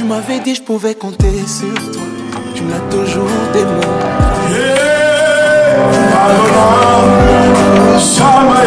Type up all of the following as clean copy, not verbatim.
m'avais dit je pouvais compter sur toi. Tu me l'as toujours démontré. Shama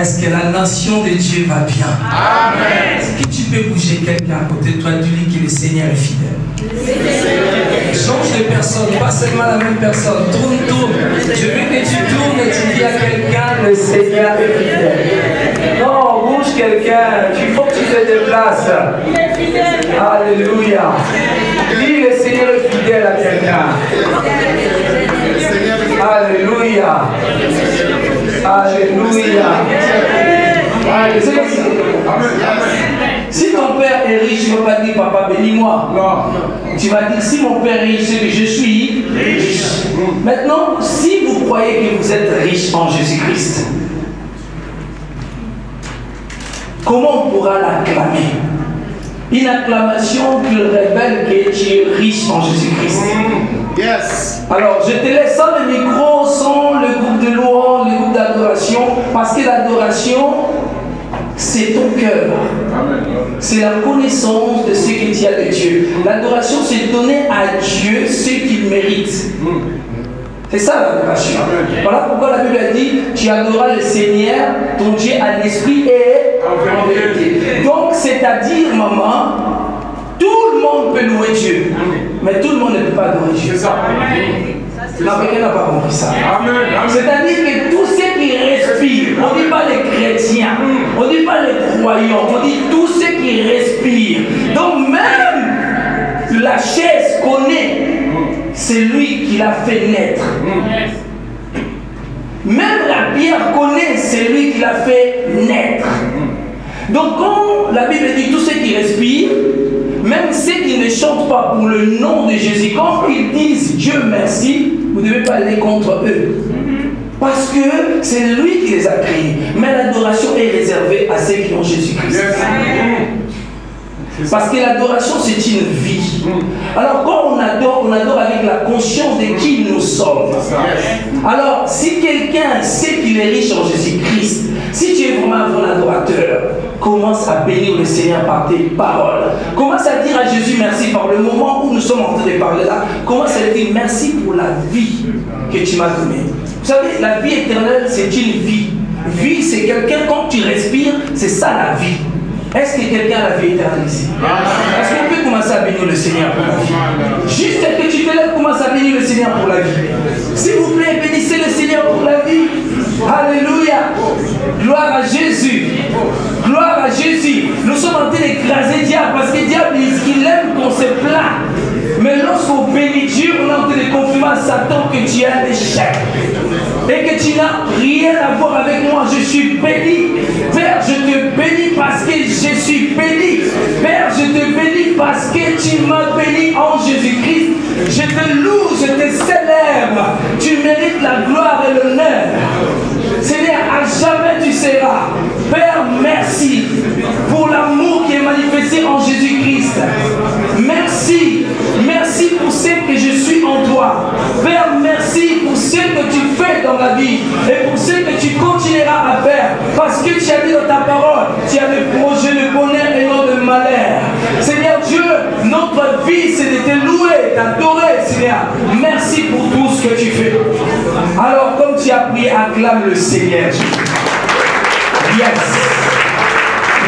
Est-ce que la nation de Dieu va bien? Amen. Est-ce que tu peux bouger quelqu'un à côté de toi, dis-lui que le Seigneur est fidèle? Change de personne, pas seulement la même personne. Tourne. Je veux que tu tournes et tu dis à quelqu'un, le Seigneur est fidèle. Non, bouge quelqu'un, il faut que tu te déplaces. Alléluia. Dis, le Seigneur est fidèle à quelqu'un. Alléluia. Alléluia. Si ton père est riche, tu ne vas pas dire papa bénis-moi. Non. Tu vas dire si mon père est riche, c'est que je suis riche. Maintenant, si vous croyez que vous êtes riche en Jésus-Christ, comment on pourra l'acclamer? Une acclamation qui révèle que tu es riche en Jésus-Christ. Yes. Alors, je te laisse sans le micro, sans le groupe de louange, le groupe d'adoration, parce que l'adoration, c'est ton cœur. C'est la connaissance de ce que tu as de Dieu. L'adoration, c'est donner à Dieu ce qu'il mérite. C'est ça l'adoration. Voilà pourquoi la Bible a dit, tu adoreras le Seigneur, ton Dieu à l'esprit et en vérité. Donc, c'est-à-dire, maman, tout le monde peut louer Dieu, mais tout le monde ne peut pas adorer Dieu. C'est ça. Non, mais quelqu'un n'a pas compris ça. C'est-à-dire que tous ceux qui respirent, on ne dit pas les chrétiens, on ne dit pas les croyants, on dit tous ceux qui respirent. Donc même la chaise connaît, c'est lui qui l'a fait naître. Même la pierre connaît, c'est lui qui l'a fait naître. Donc quand la Bible dit tous ceux qui respirent, même ceux qui ne chantent pas pour le nom de Jésus, quand ils disent Dieu merci, vous ne devez pas aller contre eux. Parce que c'est lui qui les a créés. Mais l'adoration est réservée à ceux qui ont Jésus-Christ. Parce que l'adoration, c'est une vie. Alors quand on adore avec la conscience de qui nous sommes. Alors si quelqu'un sait qu'il est riche en Jésus-Christ, si tu es vraiment un bon adorateur, commence à bénir le Seigneur par tes paroles. Commence à dire à Jésus merci par le moment où nous sommes en train de parler là. Commence à dire merci pour la vie que tu m'as donnée. Vous savez, la vie éternelle, c'est une vie. Vie, c'est quelqu'un, quand tu respires, c'est ça la vie. Est-ce que quelqu'un a la vie éternelle ici? Est-ce qu'on peut commencer à bénir le Seigneur pour la vie? Juste que tu te lèves, commence à bénir le Seigneur pour la vie. S'il vous plaît, bénissez le Seigneur pour la vie. Alléluia. Gloire à Jésus. Gloire à Jésus. Nous sommes en train d'écraser le diable parce que le diable, il aime qu'on se plaint. Mais lorsqu'on bénit Dieu, on est en train de confirmer à Satan que tu es un échec. Et que tu n'as rien à voir avec moi. Je suis béni. Père, je te bénis parce que je suis béni. Père, je te bénis parce que tu m'as béni en Jésus-Christ. Je te loue, je te célèbre. Tu mérites la gloire et l'honneur. Seigneur, à jamais tu seras. Père, merci pour l'amour qui est manifesté en Jésus-Christ. Merci. Merci pour ce que je suis en toi. Père, merci pour ce que tu fais dans la vie et pour ce que tu continueras à faire. Parce que tu as dit dans ta parole, tu as le projet de bonheur et non de malheur. Seigneur Dieu, notre vie, c'est de te louer, d'adorer, Seigneur. Merci pour tout ce que tu fais. Alors, comme tu as prié, acclame le Seigneur. Yes.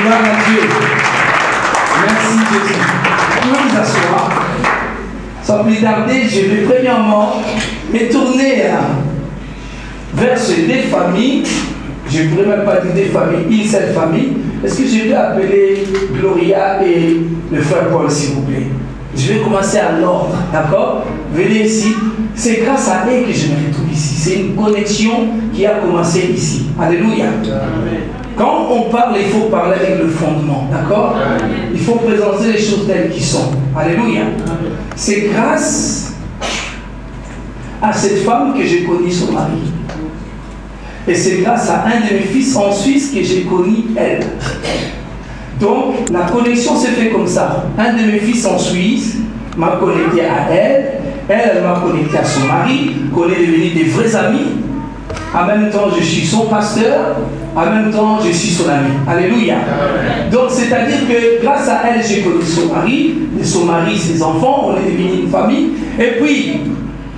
Gloire à Dieu. Merci Jésus. Vous pouvez vous asseoir. Sans plus tarder, je vais premièrement me tourner vers ces deux familles. Je ne pourrais même pas dire des familles, une seule famille. Est-ce que je peux appeler Gloria et le frère Paul, s'il vous plaît? Je vais commencer à l'ordre, d'accord? Venez ici. C'est grâce à eux que je me retrouve ici. C'est une connexion qui a commencé ici. Alléluia. Amen. Quand on parle, il faut parler avec le fondement, d'accord? Il faut présenter les choses telles qu'elles sont. Alléluia. C'est grâce à cette femme que j'ai connu son mari. Et c'est grâce à un de mes fils en Suisse que j'ai connu elle. Donc, la connexion s'est faite comme ça. Un de mes fils en Suisse m'a connecté à elle. Elle m'a connecté à son mari. On est devenus des vrais amis. En même temps, je suis son pasteur. En même temps, je suis son ami. Alléluia. Donc, c'est-à-dire que grâce à elle, j'ai connu son mari, ses enfants. On est devenus une famille. Et puis,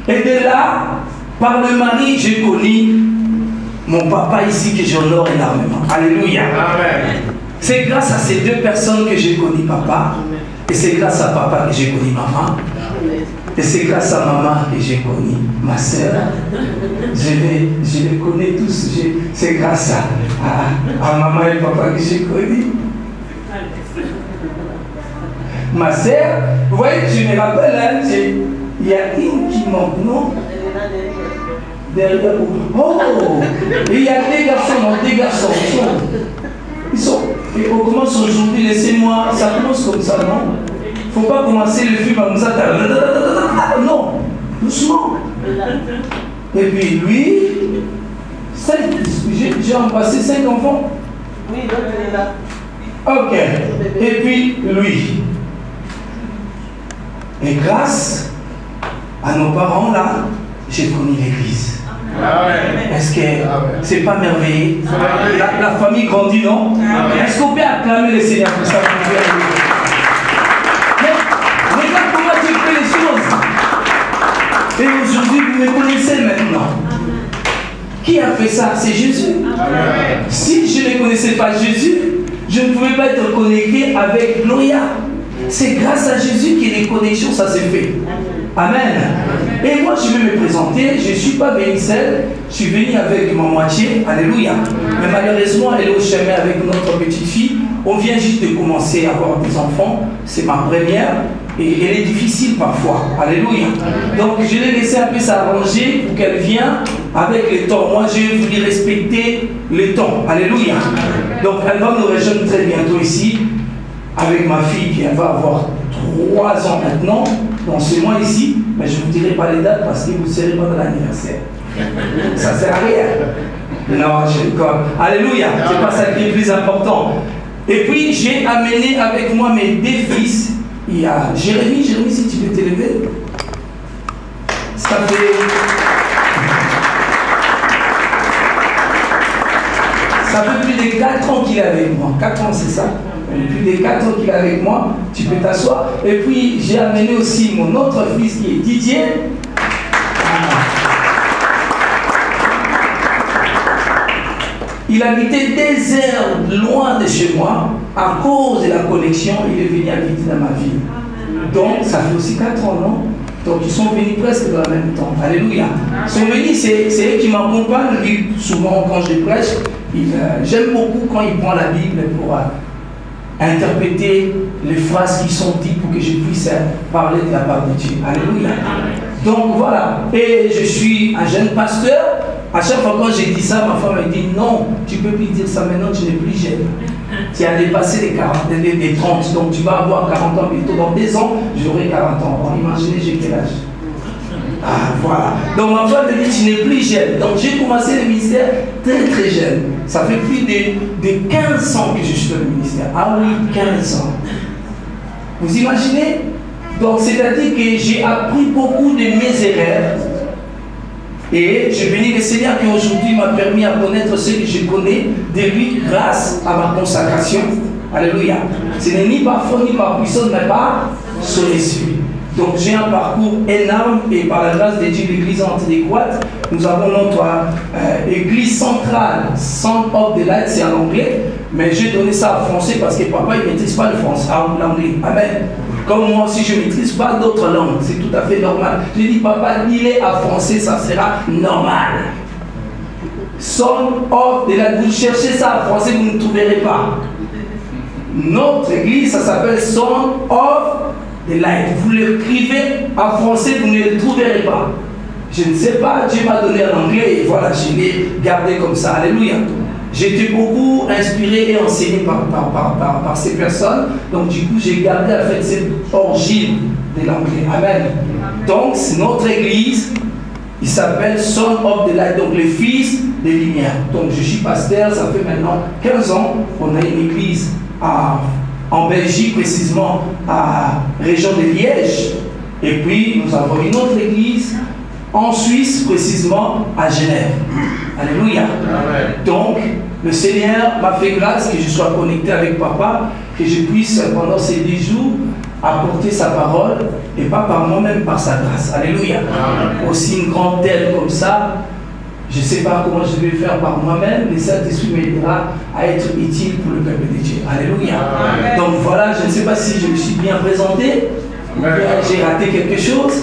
et de là, par le mari, j'ai connu mon papa ici que j'honore énormément. Alléluia. C'est grâce à ces deux personnes que j'ai connu papa. Et c'est grâce à papa que j'ai connu maman. Et c'est grâce à maman que j'ai connu ma soeur. Je les connais tous. C'est grâce à maman et papa que j'ai connu. Ma soeur, vous voyez, je me rappelle, hein, il y a une qui manque, non? Derrière vous. Oh! Et il y a des garçons, non, des garçons. Ils sont. Et on commence aujourd'hui, laissez-moi. Ça commence comme ça, non? Il ne faut pas commencer le film comme ça. Non, doucement. Et puis lui, j'ai embrassé 5 enfants. Oui, donc il est là. Ok. Et puis lui. Et grâce à nos parents là, j'ai connu l'église. Est-ce que c'est pas merveilleux? La famille grandit, non? Est-ce qu'on peut acclamer le Seigneur pour ça? Mais regarde comment tu fais les choses. Et aujourd'hui, vous me connaissez maintenant. Qui a fait ça? C'est Jésus. Si je ne connaissais pas Jésus, je ne pouvais pas être connecté avec Gloria. C'est grâce à Jésus que les connexions, ça s'est fait. Amen. Et moi, je vais me présenter. Je ne suis pas venu seul. Je suis venu avec ma moitié. Alléluia. Mais malheureusement, elle est au chemin avec notre petite fille. On vient juste de commencer à avoir des enfants. C'est ma première. Et elle est difficile parfois. Alléluia. Donc, je l'ai laissé un peu s'arranger pour qu'elle vienne avec le temps. Moi, j'ai voulu respecter le temps. Alléluia. Donc, elle va nous rejoindre très bientôt ici. Avec ma fille qui va avoir 3 ans maintenant, dans ce mois ici, mais je ne vous dirai pas les dates parce que vous ne serez pas dans l'anniversaire. Ça ne sert à rien. Non, je déconne. Alléluia, c'est pas ça qui est le plus important. Et puis j'ai amené avec moi mes 2 fils. Il y a Jérémy, si tu peux t'élever. Ça fait plus de 4 ans qu'il est avec moi. 4 ans, c'est ça? Plus de 4 ans qu'il est avec moi, tu peux t'asseoir. Et puis j'ai amené aussi mon autre fils qui est Didier. Il habitait des heures loin de chez moi. À cause de la connexion, il est venu habiter dans ma ville. Donc ça fait aussi 4 ans, non? Donc ils sont venus presque dans le même temps. Alléluia. Ils sont venus, c'est eux qui m'accompagnent. Lui, souvent quand je prêche, j'aime beaucoup quand il prend la Bible pour interpréter les phrases qui sont dites pour que je puisse parler de la part de Dieu. Alléluia. Donc voilà. Et je suis un jeune pasteur. À chaque fois quand j'ai dit ça, ma femme m'a dit non, tu ne peux plus dire ça maintenant, tu n'es plus jeune. Tu as dépassé les 40, les 30, donc tu vas avoir 40 ans bientôt. Dans 2 ans, j'aurai 40 ans. Bon, imaginez, j'ai quel âge? Ah, voilà. Donc ma femme me dit, tu n'es plus jeune. Donc j'ai commencé le ministère très très jeune. Ça fait plus de 15 ans que je suis dans le ministère. Ah oui, 15 ans. Vous imaginez? Donc c'est-à-dire que j'ai appris beaucoup de mes erreurs. Et je bénis le Seigneur qui aujourd'hui m'a permis à connaître ce que je connais de lui grâce à ma consacration. Alléluia. Ce n'est ni par foi ni par puissance, mais par son esprit. Donc j'ai un parcours énorme et par la grâce de Dieu, l'église adéquate, nous avons notre église centrale, Son of the Light, c'est en anglais, mais j'ai donné ça en français parce que papa il ne maîtrise pas le français, l'anglais. Amen. Comme moi aussi je ne maîtrise pas d'autres langues, c'est tout à fait normal. J'ai dit papa, il est à français, ça sera normal. Son of the Light, vous cherchez ça en français, vous ne trouverez pas. Notre église, ça s'appelle Son of the Light. Vous l'écrivez en français, vous ne le trouverez pas. Je ne sais pas, Dieu m'a donné en anglais et voilà, je l'ai gardé comme ça. Alléluia. J'ai été beaucoup inspiré et enseigné par ces personnes. Donc du coup, j'ai gardé en fait cette origine de l'anglais. Amen. Donc, notre église, il s'appelle Son of the Light, donc les fils des lumières. Donc je suis pasteur, ça fait maintenant 15 ans qu'on a une église en Belgique, précisément à région de Liège. Et puis nous avons une autre église en Suisse, précisément à Genève. Alléluia. Amen. Donc le Seigneur m'a fait grâce que je sois connecté avec papa, que je puisse pendant ces 10 jours apporter sa parole, et pas par moi-même, par sa grâce. Alléluia. Amen. Aussi une grande telle comme ça, Je ne sais pas comment je vais faire par moi-même, le Saint-Esprit m'aidera à être utile pour le peuple de Dieu. Alléluia. Amen. Donc voilà, je ne sais pas si je me suis bien présenté, ou bien j'ai raté quelque chose.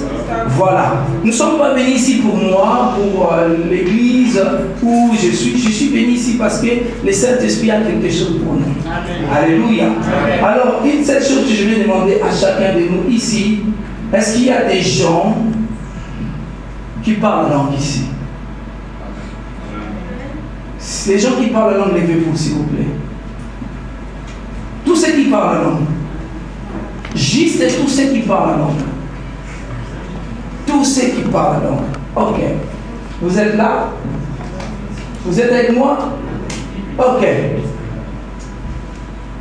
Voilà. Nous ne sommes pas venus ici pour moi, pour l'église où je suis venu ici parce que le Saint-Esprit a quelque chose pour nous. Amen. Alléluia. Amen. Alors, une seule chose que je vais demander à chacun de nous ici, est-ce qu'il y a des gens qui parlent la langue ici? Les gens qui parlent la langue, levez-vous s'il vous plaît. Tous ceux qui parlent la langue. Juste tous ceux qui parlent la langue. Tous ceux qui parlent la langue. Ok. Vous êtes là? Vous êtes avec moi? Ok.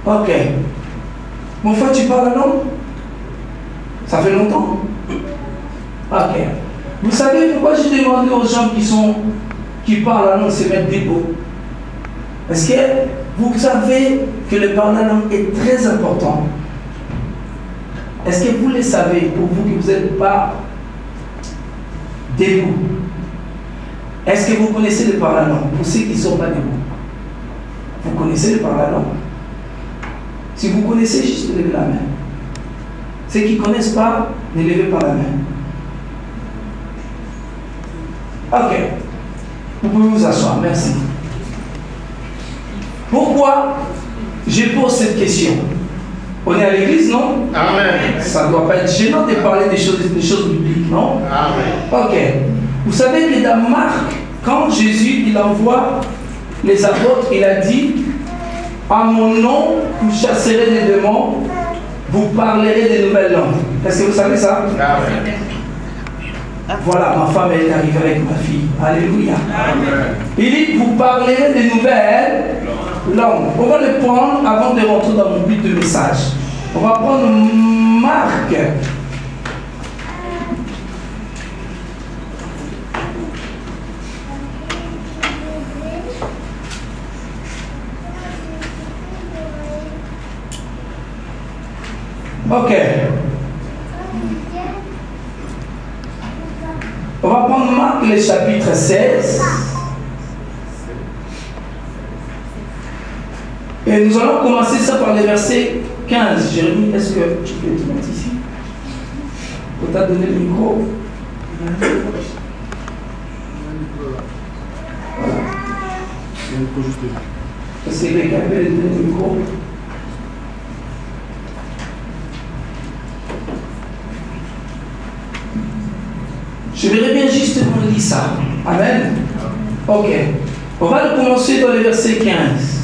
Ok. Mon frère, tu parles la langue? Ça fait longtemps? Ok. Vous savez pourquoi j'ai demandé aux gens qui parlent la langue de se mettre debout? Parce que vous savez que le parler la langue est très important. Est-ce que vous le savez pour vous que vous n'êtes pas debout? Est-ce que vous connaissez le parler la langue? Pour ceux qui ne sont pas debout, vous connaissez le parler la langue? Si vous connaissez, juste levez la main. Ceux qui ne connaissent pas, ne levez pas la main. Ok. Vous pouvez vous asseoir, merci. Pourquoi je pose cette question? On est à l'église, non? Amen. Ça ne doit pas être gênant de parler des choses bibliques, non? Amen. Ok. Vous savez que dans Marc, quand Jésus il envoie les apôtres, il a dit: à mon nom, vous chasserez des démons, vous parlerez des nouvelles langues. Est-ce que vous savez ça? Amen. Voilà, ma femme est arrivée avec ma fille. Alléluia. Amen. Il dit: vous parlerez des nouvelles langues. On va le prendre avant de rentrer dans mon but de message. On va prendre Marc. Ok. On va prendre Marc, le chapitre 16. Et nous allons commencer ça par le verset 15. Jérémie, est-ce que tu peux te mettre ici? On t'a donné le micro. Voilà. Est-ce que quelqu'un peut donner le micro? Je verrai bien juste qu'on lit ça. Amen. Ok. On va commencer dans le verset 15.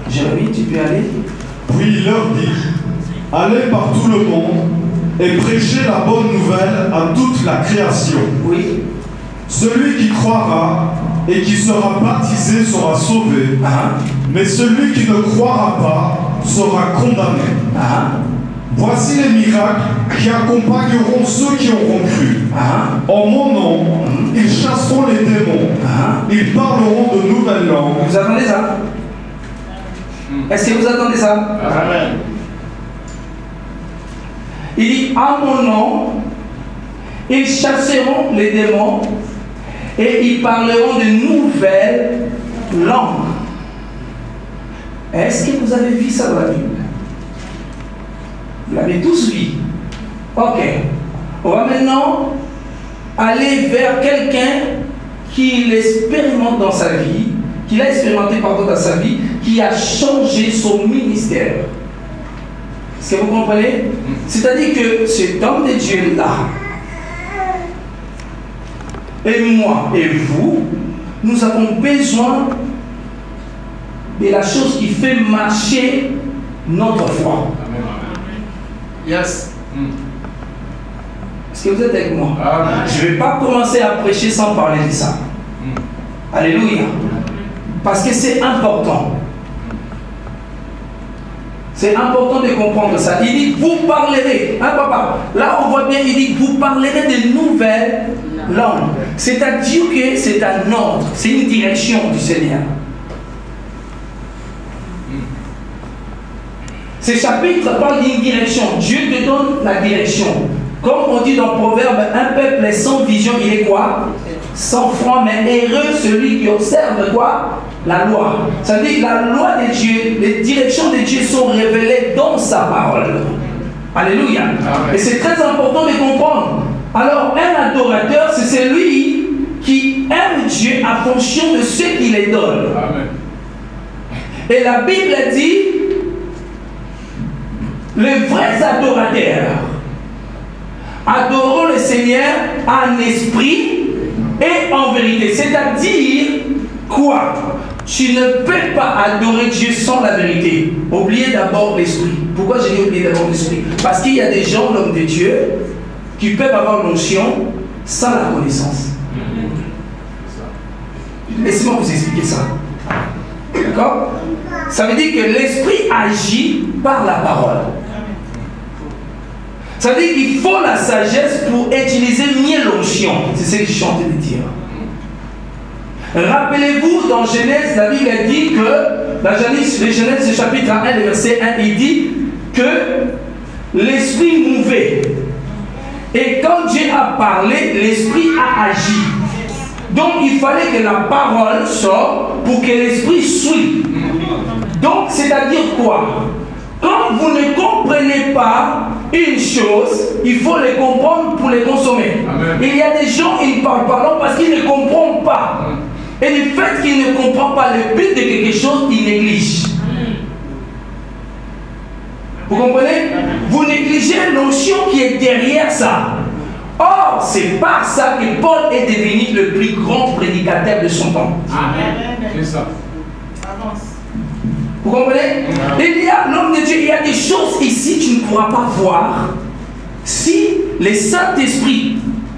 Jérémie, tu peux aller? Puis il leur dit: allez par tout le monde et prêchez la bonne nouvelle à toute la création. Oui. Celui qui croira et qui sera baptisé sera sauvé, mais celui qui ne croira pas sera condamné. Voici les miracles qui accompagneront ceux qui auront cru. En mon nom, ils chasseront les démons. Ils parleront de nouvelles langues. Vous attendez ça? Est-ce que vous attendez ça? Amen. Il dit: à mon nom, ils chasseront les démons et ils parleront de nouvelles langues. Est-ce que vous avez vu ça dans la Bible? Vous l'avez tous vu. Ok. On va maintenant aller vers quelqu'un qui l'expérimente dans sa vie, qui l'a expérimenté dans sa vie, qui a changé son ministère. Est-ce que vous comprenez? C'est-à-dire que cet homme de Dieu-là, et moi et vous, nous avons besoin de la chose qui fait marcher notre foi. Yes. Est-ce que vous êtes avec moi? Amen. Je ne vais pas commencer à prêcher sans parler de ça. Alléluia. Parce que c'est important. C'est important de comprendre ça. Il dit: vous parlerez. Hein, papa? Là, on voit bien, il dit: vous parlerez de nouvelles langues. C'est-à-dire que c'est un ordre, c'est une direction du Seigneur. Ce chapitre parle d'une direction. Dieu te donne la direction. Comme on dit dans Proverbe, un peuple sans vision, il est quoi? Sans foi, mais heureux celui qui observe quoi? La loi. Ça veut dire que la loi de Dieu, les directions de Dieu sont révélées dans sa parole. Alléluia. Amen. Et c'est très important de comprendre. Alors, un adorateur, c'est celui qui aime Dieu en fonction de ce qu'il lui donne. Amen. Et la Bible dit, les vrais adorateurs adorons le Seigneur en esprit et en vérité. C'est-à-dire quoi? Tu ne peux pas adorer Dieu sans la vérité. Oubliez d'abord l'esprit. Pourquoi j'ai dit oublier d'abord l'esprit? Parce qu'il y a des gens, l'homme de Dieu, qui peuvent avoir l'onction sans la connaissance. Laissez-moi vous expliquer ça. D'accord? Ça veut dire que l'esprit agit par la parole. Ça veut dire qu'il faut la sagesse pour utiliser mieux l'onction. C'est ce que je suis en train de dire. Rappelez-vous, dans Genèse, la Bible dit que, dans Genèse chapitre 1, le verset 1, il dit que l'esprit mouvait. Et quand Dieu a parlé, l'esprit a agi. Donc il fallait que la parole sorte pour que l'esprit suive. Donc c'est-à-dire quoi? Quand vous ne comprenez pas une chose, il faut les comprendre pour les consommer. Amen. Il y a des gens, ils ne parlent pas non parce qu'ils ne comprennent pas. Et du fait qu'ils ne comprennent pas le but de quelque chose, ils négligent. Vous comprenez? Vous négligez l'onction qui est derrière ça. Or, c'est par ça que Paul est devenu le plus grand prédicateur de son temps. Amen. C'est ça. Vous comprenez? Il y a l'homme de Dieu, il y a des choses ici que tu ne pourras pas voir si le Saint-Esprit,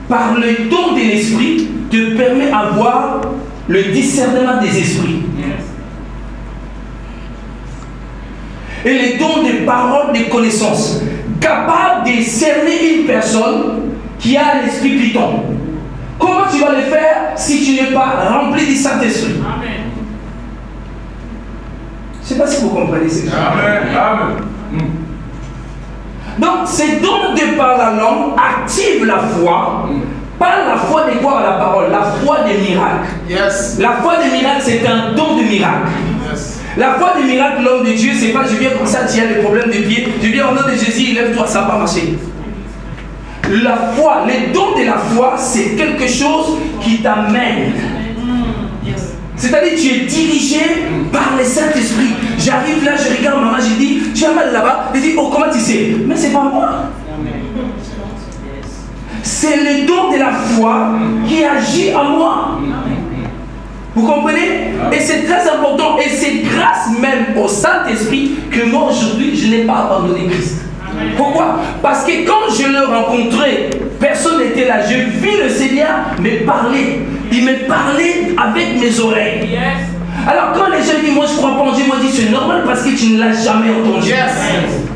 par le don de l'Esprit, te permet d'avoir le discernement des esprits. Et les dons de paroles, de connaissances, capable de cerner une personne qui a l'esprit Python. Comment tu vas le faire si tu n'es pas rempli du Saint-Esprit? Amen. Je ne sais pas si vous comprenez ce que je dis. Amen. Donc, ces dons de par la langue activent la foi. Pas la foi de croire à la parole, la foi des miracles. Yes. La foi des miracles, c'est un don de miracle. Yes. La foi des miracles, l'homme de Dieu, c'est pas je viens comme ça, tu as des problèmes de pied, je viens au nom de Jésus, lève-toi, ça va pas marcher. La foi, les dons de la foi, c'est quelque chose qui t'amène. C'est-à-dire tu es dirigé par le Saint-Esprit. J'arrive là, je regarde maman, je dis, tu as mal là-bas. Elle dit, oh, comment tu sais? Mais c'est pas moi. C'est le don de la foi qui agit en moi. Vous comprenez? Et c'est très important. Et c'est grâce même au Saint-Esprit que moi aujourd'hui, je n'ai pas abandonné Christ. Pourquoi? Parce que quand je le rencontrais, personne n'était là. Je vis le Seigneur me parler. Il me parlait avec mes oreilles. Yes. Alors quand les gens disent, moi je crois pas en Dieu, moi je dis c'est normal parce que tu ne l'as jamais entendu. Yes.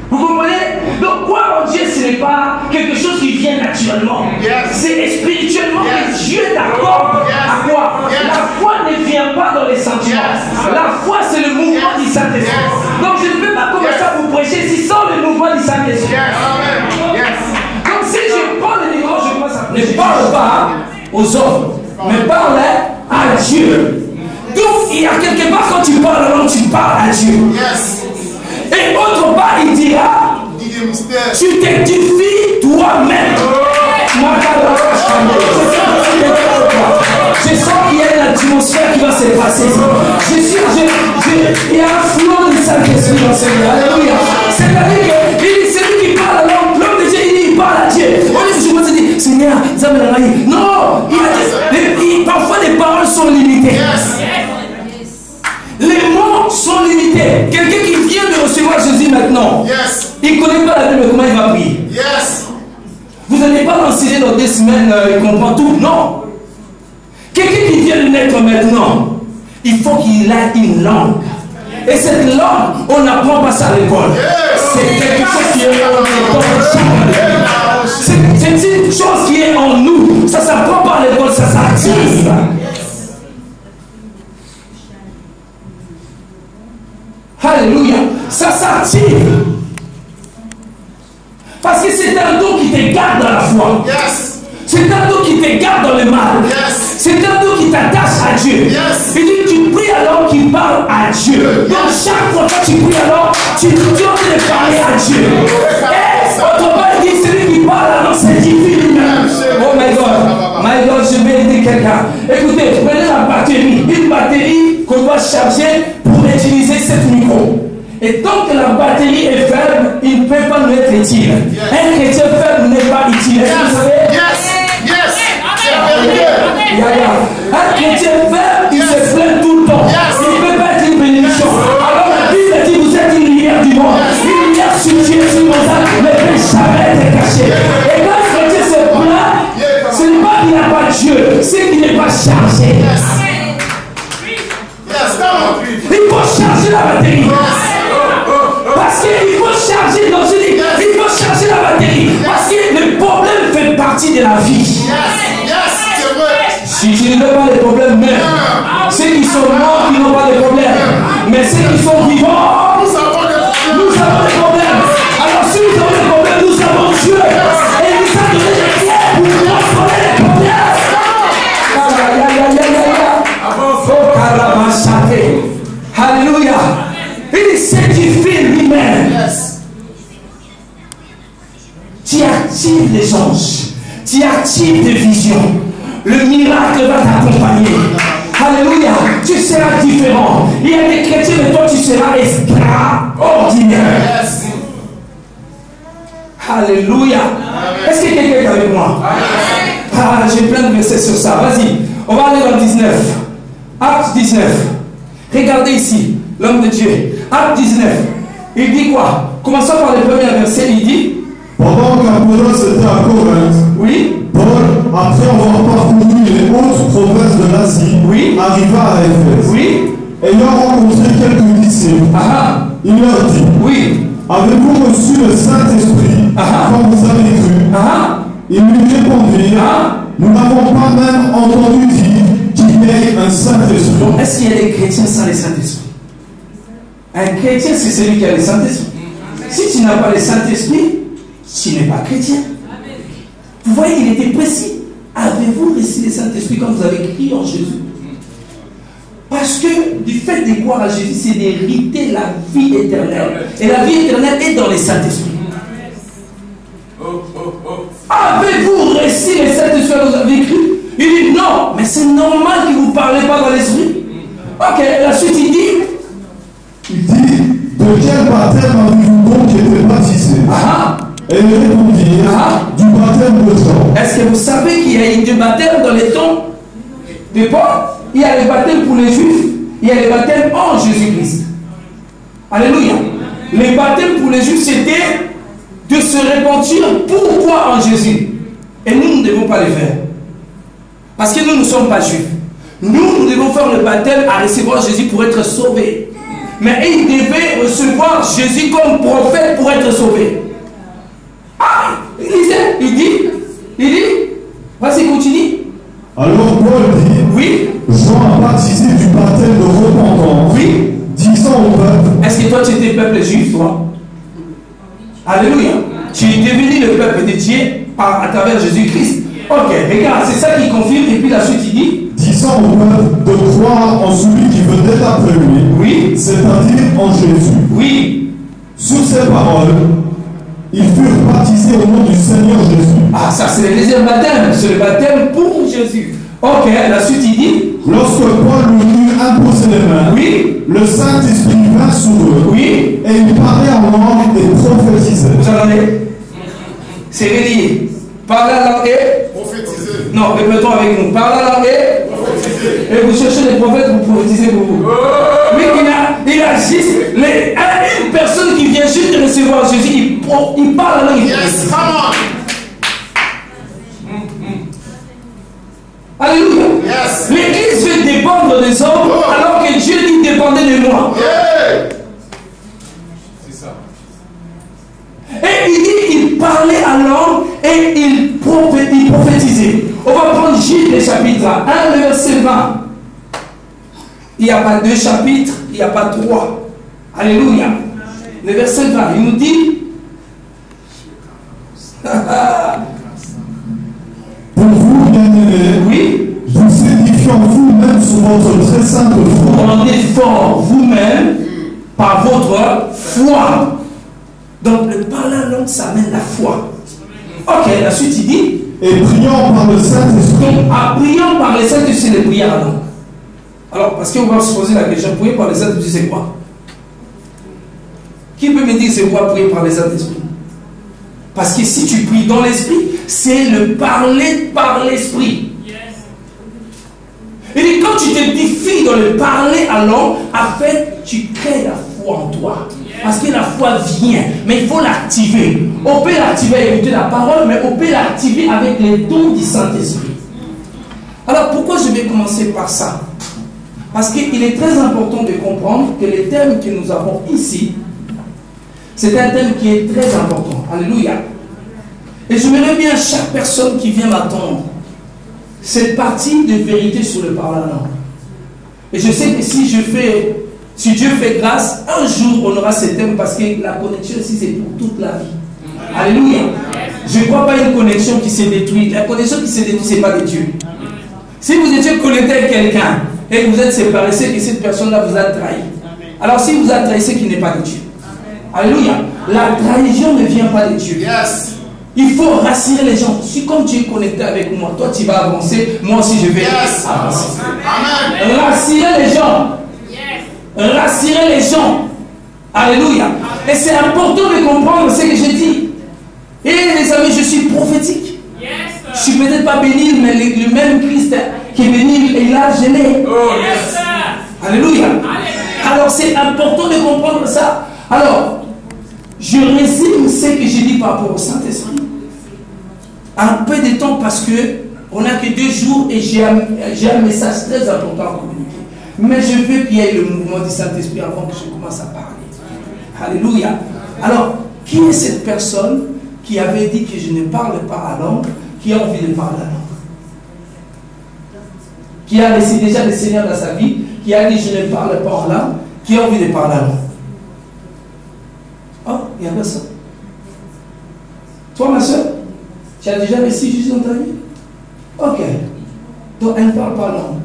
Vous comprenez? Donc croire en Dieu, ce n'est pas quelque chose qui vient naturellement. Yes. C'est spirituellement que Dieu t'accorde à quoi? La foi ne vient pas dans les sentiments. La foi c'est le mouvement du Saint-Esprit. Donc je ne peux pas commencer à vous prêcher si sans le mouvement du Saint-Esprit. Donc si je prends le micro, je commence à prêcher. Ne parle pas aux hommes, mais parle à Dieu. Donc il y a quelque part quand tu parles alors tu parles à Dieu. Et autre part il dira, tu t'édifies toi-même. Je sens qu'il y a une atmosphère qui va se passer. Il y a un flot de Saint-Esprit dans ce lieu. Alléluia. C'est-à-dire que c'est lui qui parle à l'homme de Dieu, il parle à Dieu. On dit, je me dis, Seigneur, non, parfois les paroles sont limitées. Les mots sont limités. Quelqu'un qui vient de recevoir Jésus maintenant, il ne connaît pas la Bible, mais comment il va prier? Vous n'allez pas l'enseigner dans 2 semaines, il comprend tout. Non. Quelqu'un qui vient de naître maintenant, il faut qu'il ait une langue. Et cette langue, on n'apprend pas ça à l'école. C'est quelque chose qui est en nous. C'est une chose qui est en nous. Ça ne s'apprend pas à l'école, ça s'active. Alléluia. Ça s'active. Parce que c'est un don qui te garde dans la foi. Yes. C'est un don qui te garde dans le mal. Yes. C'est un don qui t'attache à Dieu. Yes. Il dit tu pries alors qu'il parle à Dieu. Donc chaque fois que tu pries alors, tu es en train de parler à Dieu. Et autrement il dit celui qui parle alors c'est divin. Oh my God, je vais aider quelqu'un. Écoutez, prenez la batterie. Une batterie qu'on doit charger pour utiliser cette micro. Et tant que la batterie est faible, il ne peut pas nous être utile. Un chrétien faible n'est pas utile. Est-ce que vous savez? Un chrétien faible, il se plaint tout le temps. Il ne peut pas être une bénédiction. Alors la Bible dit vous êtes une lumière du monde. Une lumière sur Dieu, sur mon âme, ne peut jamais être cachée. Et quand un chrétien se plaint, ce n'est pas qu'il n'a pas Dieu, c'est qu'il n'est pas chargé. Il faut charger la batterie. Parce qu'il faut charger, non, je dis, il faut charger la batterie. Parce que le problème fait partie de la vie. Si je ne veux pas les problèmes, mais ceux qui sont morts, qui n'ont pas de problème. Mais ceux qui sont vivants, nous avons des problèmes. Alors si nous avons des problèmes, nous avons Dieu. Et il nous a donné des pierres pour transformer les problèmes. Alléluia. Il s'édifie lui-même. Tu actives les anges. Tu actives des visions. Le miracle va t'accompagner. Alléluia. Tu seras différent. Il y a des chrétiens, mais toi tu seras extraordinaire. Alléluia. Est-ce que quelqu'un est avec moi? Ah, j'ai plein de versets sur ça. Vas-y. On va aller dans 19. Acte 19. Regardez ici, l'homme de Dieu. Acte 19. Il dit quoi? Commençons par le premier verset. Il dit pendant qu'Apollos était à Corinthe, oui. Paul, après avoir parcouru les hautes provinces de l'Asie, oui. arriva à Éphèse. Oui. Ayant rencontré quelques disciples, il leur dit oui. avez-vous reçu le Saint-Esprit quand vous avez cru? Ils lui répondirent nous n'avons pas même entendu dire qu'il y ait un Saint-Esprit. Est-ce qu'il y a des chrétiens sans le Saint-Esprit? Un chrétien, c'est celui qui a le Saint-Esprit. Si tu n'as pas le Saint-Esprit, tu n'es pas chrétien. Vous voyez, il était précis. Avez-vous reçu le Saint-Esprit quand vous avez crié en Jésus? Parce que du fait de croire à Jésus, c'est d'hériter la vie éternelle. Et la vie éternelle est dans le Saint-Esprit. Avez-vous reçu le Saint-Esprit quand vous avez cru? Il dit non, mais c'est normal que vous ne parlez pas dans l'esprit. Ok, la suite il dit de quel baptême avez-vous donc été baptisé? Et il répondit du baptême de temps. Est-ce que vous savez qu'il y a eu du baptême dans les temps de Paul? Il y a le baptême pour les Juifs, il y a le baptême en Jésus-Christ. Alléluia. Le baptême pour les Juifs, c'était de se repentir pourquoi en Jésus. Et nous ne devons pas le faire. Parce que nous ne sommes pas Juifs. Nous devons faire le baptême à recevoir Jésus pour être sauvés. Mais ils devaient recevoir Jésus comme prophète pour être sauvés. Il dit, vas-y, continue. Alors Paul dit, oui. Jean a baptisé du baptême de repentance, oui. disant au peuple. Est-ce que toi tu étais peuple juif, toi? Alléluia. Tu es devenu le peuple de Dieu à travers Jésus-Christ. Ok, regarde, c'est ça qui confirme. Et puis la suite il dit, disant au peuple de croire en celui qui venait après lui, oui. C'est-à-dire en Jésus. Oui. Sous ces paroles, ils furent baptisés au nom du Seigneur Jésus. Ça c'est le deuxième baptême. C'est le baptême pour Jésus. Ok, la suite il dit, lorsque Paul lui eut imposé les mains, oui. Le Saint-Esprit vint sur eux, oui. Et il parlait en langue et prophétisait. Vous entendez? C'est relié. Parler en langue et prophétiser. Non, répétons avec nous. Parler en langue et prophétiser. Et vous cherchez les prophètes pour prophétiser pour vous. Mais il a juste une personne qui vient juste de recevoir Jésus, il parle en langue. Yes, come on. Alléluia. Yes. L'église veut dépendre des hommes alors que Dieu dit dépendez de moi. Yeah. C'est ça. Et il dit il parlait en langue et il prophétisait. On va prendre Gilles le chapitre 1, le verset 20. Il n'y a pas 2 chapitres, il n'y a pas 3. Alléluia. Le verset 20, il nous dit Pour vous, bien-aimés, Oui. vous édifiant vous-même sur votre très sainte Vous foi. rendez fort vous-même par votre foi. Donc le parler en langue, ça amène la foi. Ok, la suite il dit. Et priant par le Saint-Esprit. Donc en priant par le Saint-Esprit, les prières en langue. Alors, parce qu'on va se poser la question, prier par le Saint-Esprit, c'est quoi? Qui peut me dire c'est quoi prier par le Saint-Esprit? Parce que si tu pries dans l'Esprit, c'est le parler par l'Esprit. Et puis quand tu t'édifies dans le parler en langue, en fait, tu crées la foi en toi. Parce que la foi vient, mais il faut l'activer. On peut l'activer avec écouter la parole, mais on peut l'activer avec les dons du Saint-Esprit. Alors pourquoi je vais commencer par ça? Parce qu'il est très important de comprendre que le thème que nous avons ici, c'est un thème qui est très important. Alléluia. Et j'aimerais bien chaque personne qui vient m'attendre cette partie de vérité sur le parler en langue. Et je sais que si Dieu fait grâce, un jour on aura ce thème parce que la connexion ici c'est pour toute la vie. Alléluia. Je ne crois pas à une connexion qui s'est détruite. La connexion qui s'est détruite, ce n'est pas de Dieu. Si vous étiez connecté avec quelqu'un et que vous êtes séparés, c'est que cette personne-là vous a trahi. Alors si vous a trahi, c'est qu'il n'est pas de Dieu. Alléluia. La trahison ne vient pas de Dieu. Il faut rassurer les gens. Si comme tu es connecté avec moi, toi tu vas avancer, moi aussi je vais avancer. Amen. Rassurer les gens. Rassurer les gens. Alléluia. Et c'est important de comprendre ce que je dis. Et les amis, je suis prophétique. Je ne suis peut-être pas béni, mais le même Christ qui est béni, et là je l'ai. Alléluia. Alors c'est important de comprendre ça. Alors, je résume ce que j'ai dit par rapport au Saint-Esprit. Un peu de temps parce que on n'a que 2 jours et j'ai un message très important à communiquer. Mais je veux qu'il y ait le mouvement du Saint-Esprit avant que je commence à parler. Alléluia. Alors, qui est cette personne qui avait dit que je ne parle pas à langue, qui a envie de parler à langue? Qui a laissé déjà le Seigneur dans sa vie, qui a dit je ne parle pas en langue, qui a envie de parler à langue? Oh, il y a personne. Toi, ma soeur, tu as déjà reçu Jésus dans ta vie? Ok. Donc, elle ne parle pas langue.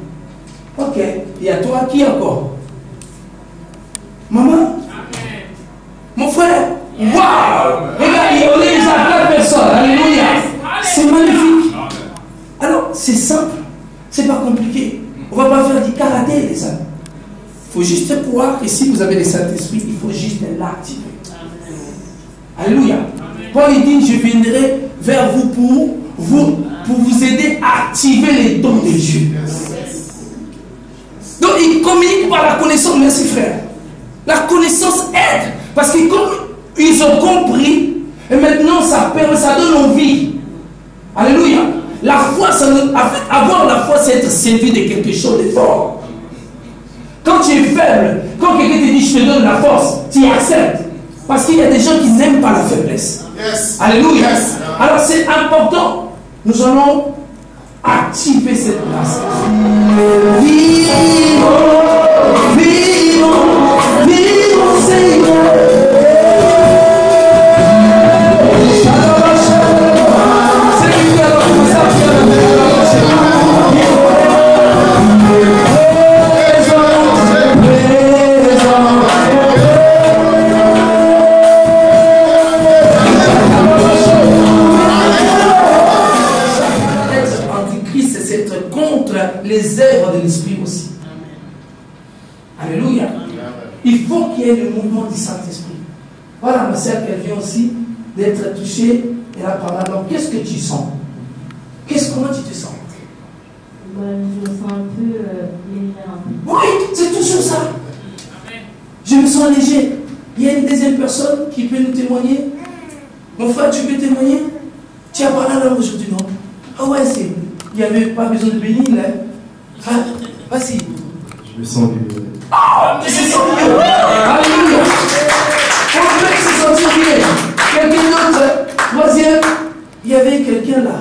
Ok. Il y a toi, qui encore? Maman? Mon frère? Waouh! Regarde, on est déjà 4 personnes. Alléluia. C'est magnifique. Alors, c'est simple. C'est pas compliqué. On ne va pas faire du karaté, les amis. Il faut juste croire que si vous avez le Saint-Esprit, il faut juste l'activer. Alléluia. Paul dit, je viendrai vers vous pour vous aider à activer les dons de Dieu. Donc il communique par la connaissance. Merci frère. La connaissance aide. Parce que comme ils ont compris, et maintenant ça donne envie. Alléluia. La foi, avoir la foi, c'est être servi de quelque chose de fort. Quand tu es faible, quand quelqu'un te dit je te donne la force, tu acceptes. Parce qu'il y a des gens qui n'aiment pas la faiblesse. Alléluia. Alors c'est important. Nous allons activer cette grâce. Vivons, vivons, vivons, Seigneur. Les œuvres de l'Esprit aussi. Alléluia. Il faut qu'il y ait le mouvement du Saint-Esprit. Voilà ma sœur qui vient aussi d'être touchée et la parole. Donc qu'est-ce que tu sens? Comment tu te sens? Je me sens un peu légère. Oui, c'est toujours ça. Je me sens léger. Il y a une deuxième personne qui peut nous témoigner. Mon frère, tu peux témoigner? Tu as parlé là aujourd'hui, non? Ah ouais, il n'y avait pas besoin de bénir là. Ah, vas-y. Je me sens libéré. Ah, tu te sens libéré. Alléluia. On peut se sentir bien. Quelqu'un d'autre, troisième, il y avait quelqu'un là.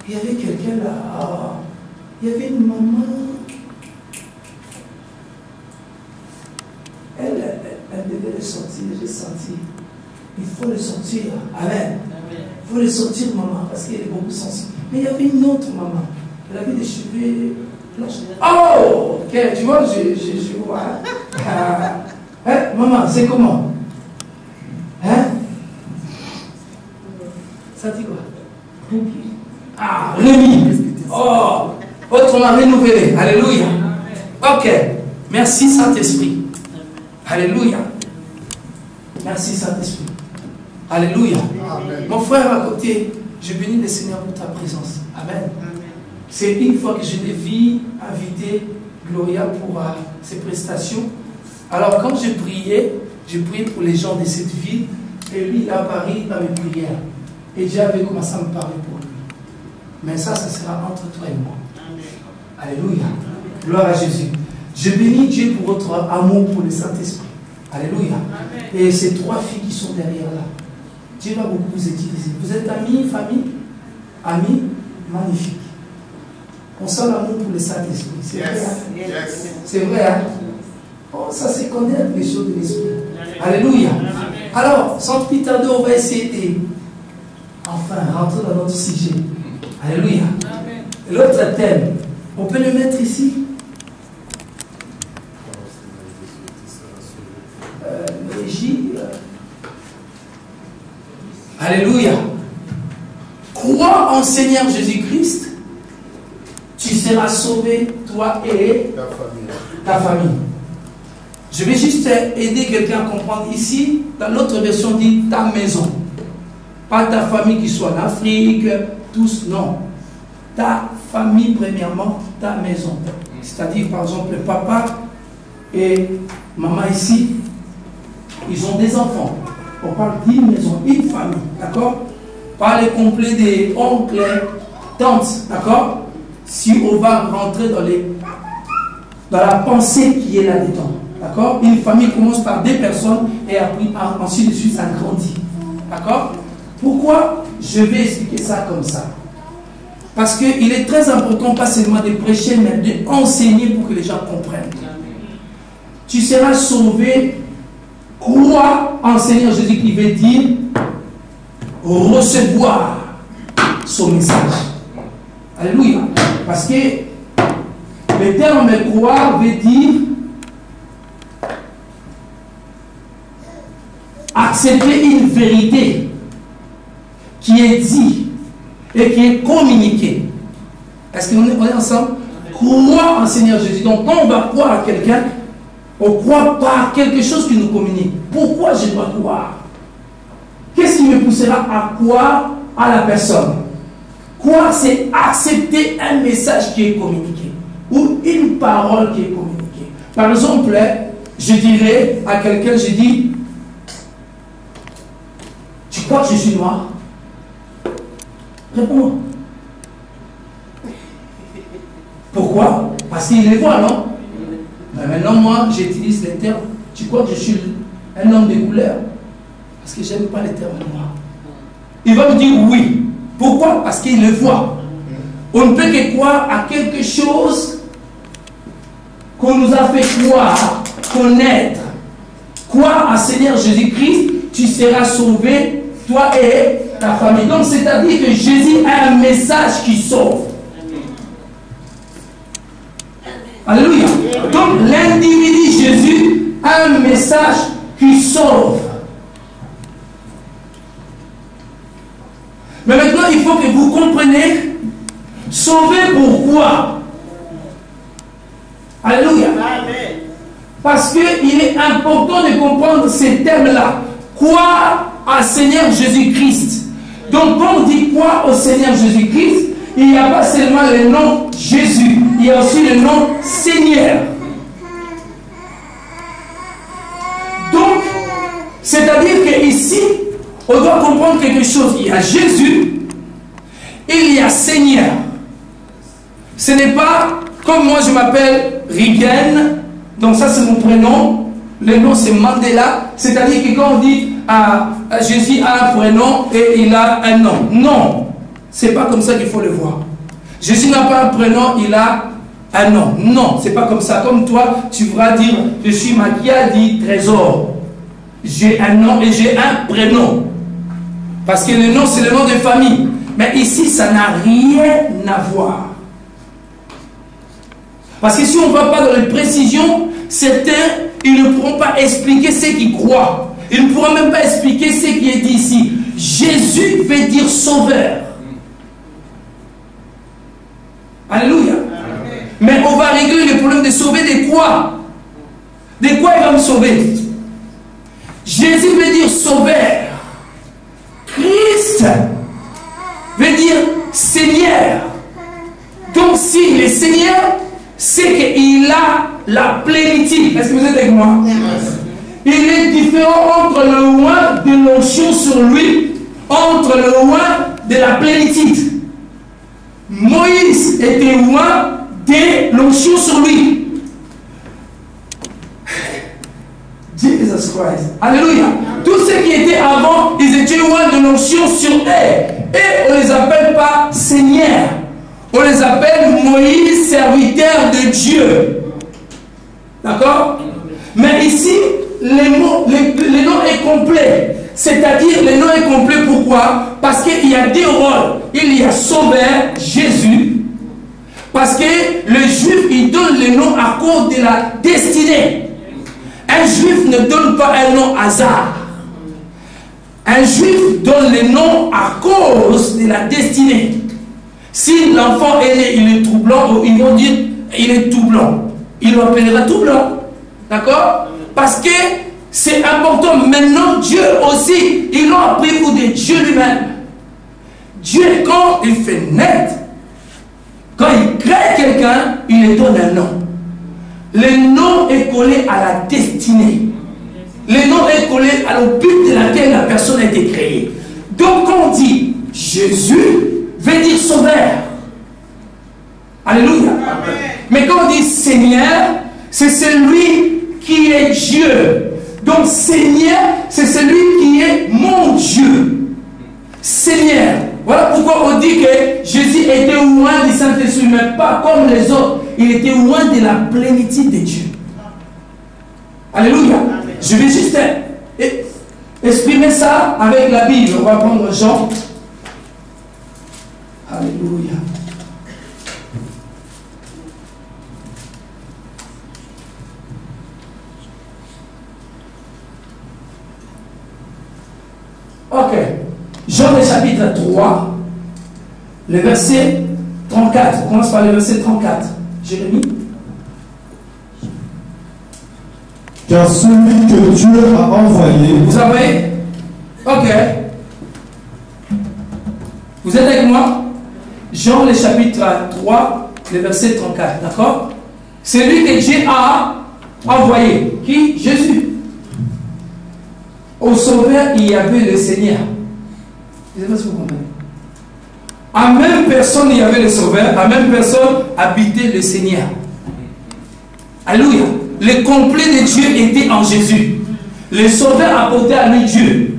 Il y avait quelqu'un là. Ah, il y avait une maman. Elle devait le sentir, j'ai senti. Il faut le sentir. Amen. Il faut les sortir, maman, parce qu'elle est beaucoup sensible. Mais il y avait une autre maman. Elle avait des cheveux blancs. Oh, ok, tu vois, je vois. Hein, maman, c'est comment? Hein? Ça dit quoi? Ah, Rémi. Oh, votre m'a renouvelé. Alléluia. Ok. Merci Saint-Esprit. Alléluia. Merci Saint-Esprit. Alléluia. Amen. Mon frère à côté, je bénis le Seigneur pour ta présence. Amen. C'est une fois que je l'ai vu inviter Gloria pour ses prestations. Alors quand je priais pour les gens de cette ville, et lui il a apparu dans mes prières. Et Dieu avait commencé à me parler pour lui. Mais ça sera entre toi et moi. Alléluia. Gloire à Jésus. Je bénis Dieu pour votre amour pour le Saint-Esprit. Alléluia. Et ces 3 filles qui sont derrière là, Dieu va beaucoup vous utiliser. Vous êtes amis, famille? Amis? Magnifique. On sent l'amour pour le Saint-Esprit. C'est vrai, hein? Yes. C'est vrai, hein? Oh, ça c'est connaître les choses de l'Esprit. Alléluia. Alors, sans plus tarder, on va essayer de rentrer dans notre sujet. Alléluia. L'autre thème, on peut le mettre ici. Alléluia. Crois en Seigneur Jésus-Christ, tu seras sauvé, toi et ta famille. Je vais juste aider quelqu'un à comprendre ici. Dans l'autre version, on dit ta maison. Pas ta famille qui soit en Afrique, tous, non. Ta famille, premièrement, ta maison. C'est-à-dire, par exemple, le papa et maman ici, ils ont des enfants. On parle d'une maison, une famille, d'accord? Pas le complet des oncles, tantes, d'accord? Si on va rentrer dans la pensée qui est là-dedans, d'accord? Une famille commence par 2 personnes et après, ensuite de suite, ça grandit, d'accord? Pourquoi je vais expliquer ça comme ça? Parce qu'il est très important, pas seulement de prêcher, mais d'enseigner pour que les gens comprennent. Tu seras sauvé. Crois en Seigneur Jésus qui veut dire recevoir son message. Alléluia. Parce que le terme croire veut dire accepter une vérité qui est dite et qui est communiquée. Est-ce qu'on est ensemble? Croire en Seigneur Jésus. Donc quand on va croire à quelqu'un, on ne croit pas à quelque chose qui nous communique. Pourquoi je dois croire? Qu'est-ce qui me poussera à croire à la personne? Croire, c'est accepter un message qui est communiqué ou une parole qui est communiquée. Par exemple, je dirais à quelqu'un, je dis, tu crois que je suis noir? Réponds-moi. Pourquoi? Parce qu'il les voit, non? Mais maintenant, moi, j'utilise les termes. Tu crois que je suis un homme de couleur? Parce que je n'aime pas les termes noirs. Il va me dire oui. Pourquoi? Parce qu'il le voit. On ne peut que croire à quelque chose qu'on nous a fait croire, connaître. Croire à Seigneur Jésus-Christ, tu seras sauvé, toi et ta famille. Donc, c'est-à-dire que Jésus a un message qui sauve. Alléluia. Donc l'individu Jésus a un message qui sauve. Mais maintenant, il faut que vous compreniez, sauver pourquoi? Alléluia. Parce qu'il est important de comprendre ces termes-là. Croire à Seigneur Jésus-Christ. Donc quand on dit croire au Seigneur Jésus-Christ, il n'y a pas seulement le nom Jésus, il y a aussi le nom Seigneur. Donc, c'est-à-dire qu'ici, on doit comprendre quelque chose. Il y a Jésus, il y a Seigneur. Ce n'est pas comme moi je m'appelle Rigen, donc ça c'est mon prénom, le nom c'est Mandela, c'est-à-dire que quand on dit Jésus a un prénom et il a un nom. Non. C'est pas comme ça qu'il faut le voir. Jésus n'a pas un prénom, il a un nom. Non, c'est pas comme ça. Comme toi, tu pourras dire, je suis Makia dit Trésor. J'ai un nom et j'ai un prénom. Parce que le nom, c'est le nom de famille. Mais ici, ça n'a rien à voir. Parce que si on ne va pas dans les précisions, certains, ils ne pourront pas expliquer ce qu'ils croient. Ils ne pourront même pas expliquer ce qui est dit ici. Jésus veut dire sauveur. Alléluia. Mais on va régler le problème de sauver de quoi? De quoi il va me sauver? Jésus veut dire sauveur. Christ veut dire Seigneur. Donc si le Seigneur, c'est qu'il a la plénitude. Est-ce que vous êtes avec moi? Il est différent entre le roi de l'onction sur lui, entre le roi de la plénitude. Moïse était roi de l'onction sur lui. Jesus Christ. Alléluia. Tous ceux qui étaient avant, ils étaient rois de l'onction sur eux. Et on ne les appelle pas Seigneur. On les appelle Moïse, serviteur de Dieu. D'accord? Mais ici, le nom est complet. C'est-à-dire, le nom est complet, pourquoi? Parce qu'il y a deux rôles. Il y a Sauveur, Jésus. Parce que le juif, il donne le nom à cause de la destinée. Un juif ne donne pas un nom hasard. Un juif donne le nom à cause de la destinée. Si l'enfant est né, il est tout blanc, ils vont dire il est tout blanc. Il l'appellera tout blanc. D'accord? Parce que c'est important. Maintenant, Dieu aussi, ils l'ont appris pour de Dieu lui-même. Dieu, quand il fait naître, quand il crée quelqu'un, il lui donne un nom. Le nom est collé à la destinée. Le nom est collé au but de laquelle la personne a été créée. Donc, quand on dit Jésus, veut dire sauveur. Alléluia. Amen. Mais quand on dit Seigneur, c'est celui qui est Dieu. Donc, Seigneur, c'est celui qui est mon Dieu. Seigneur. Voilà pourquoi on dit que Jésus était loin du Saint-Esprit, mais pas comme les autres. Il était loin de la plénitude de Dieu. Alléluia. Amen. Je vais juste exprimer ça avec la Bible. On va prendre Jean. Alléluia. Ok. Jean le chapitre 3, le verset 34. On commence par le verset 34. Jérémie. Car celui que Dieu a envoyé. Vous avez? Ok. Vous êtes avec moi? Jean le chapitre 3, le verset 34. D'accord? C'est lui que Dieu a envoyé. Qui? Jésus. Au sauveur, il y avait le Seigneur. Je ne sais pas si vous comprenez. À même personne, il y avait le sauveur. À même personne, habitait le Seigneur. Alléluia. Le complet de Dieu était en Jésus. Le sauveur apportait à lui Dieu.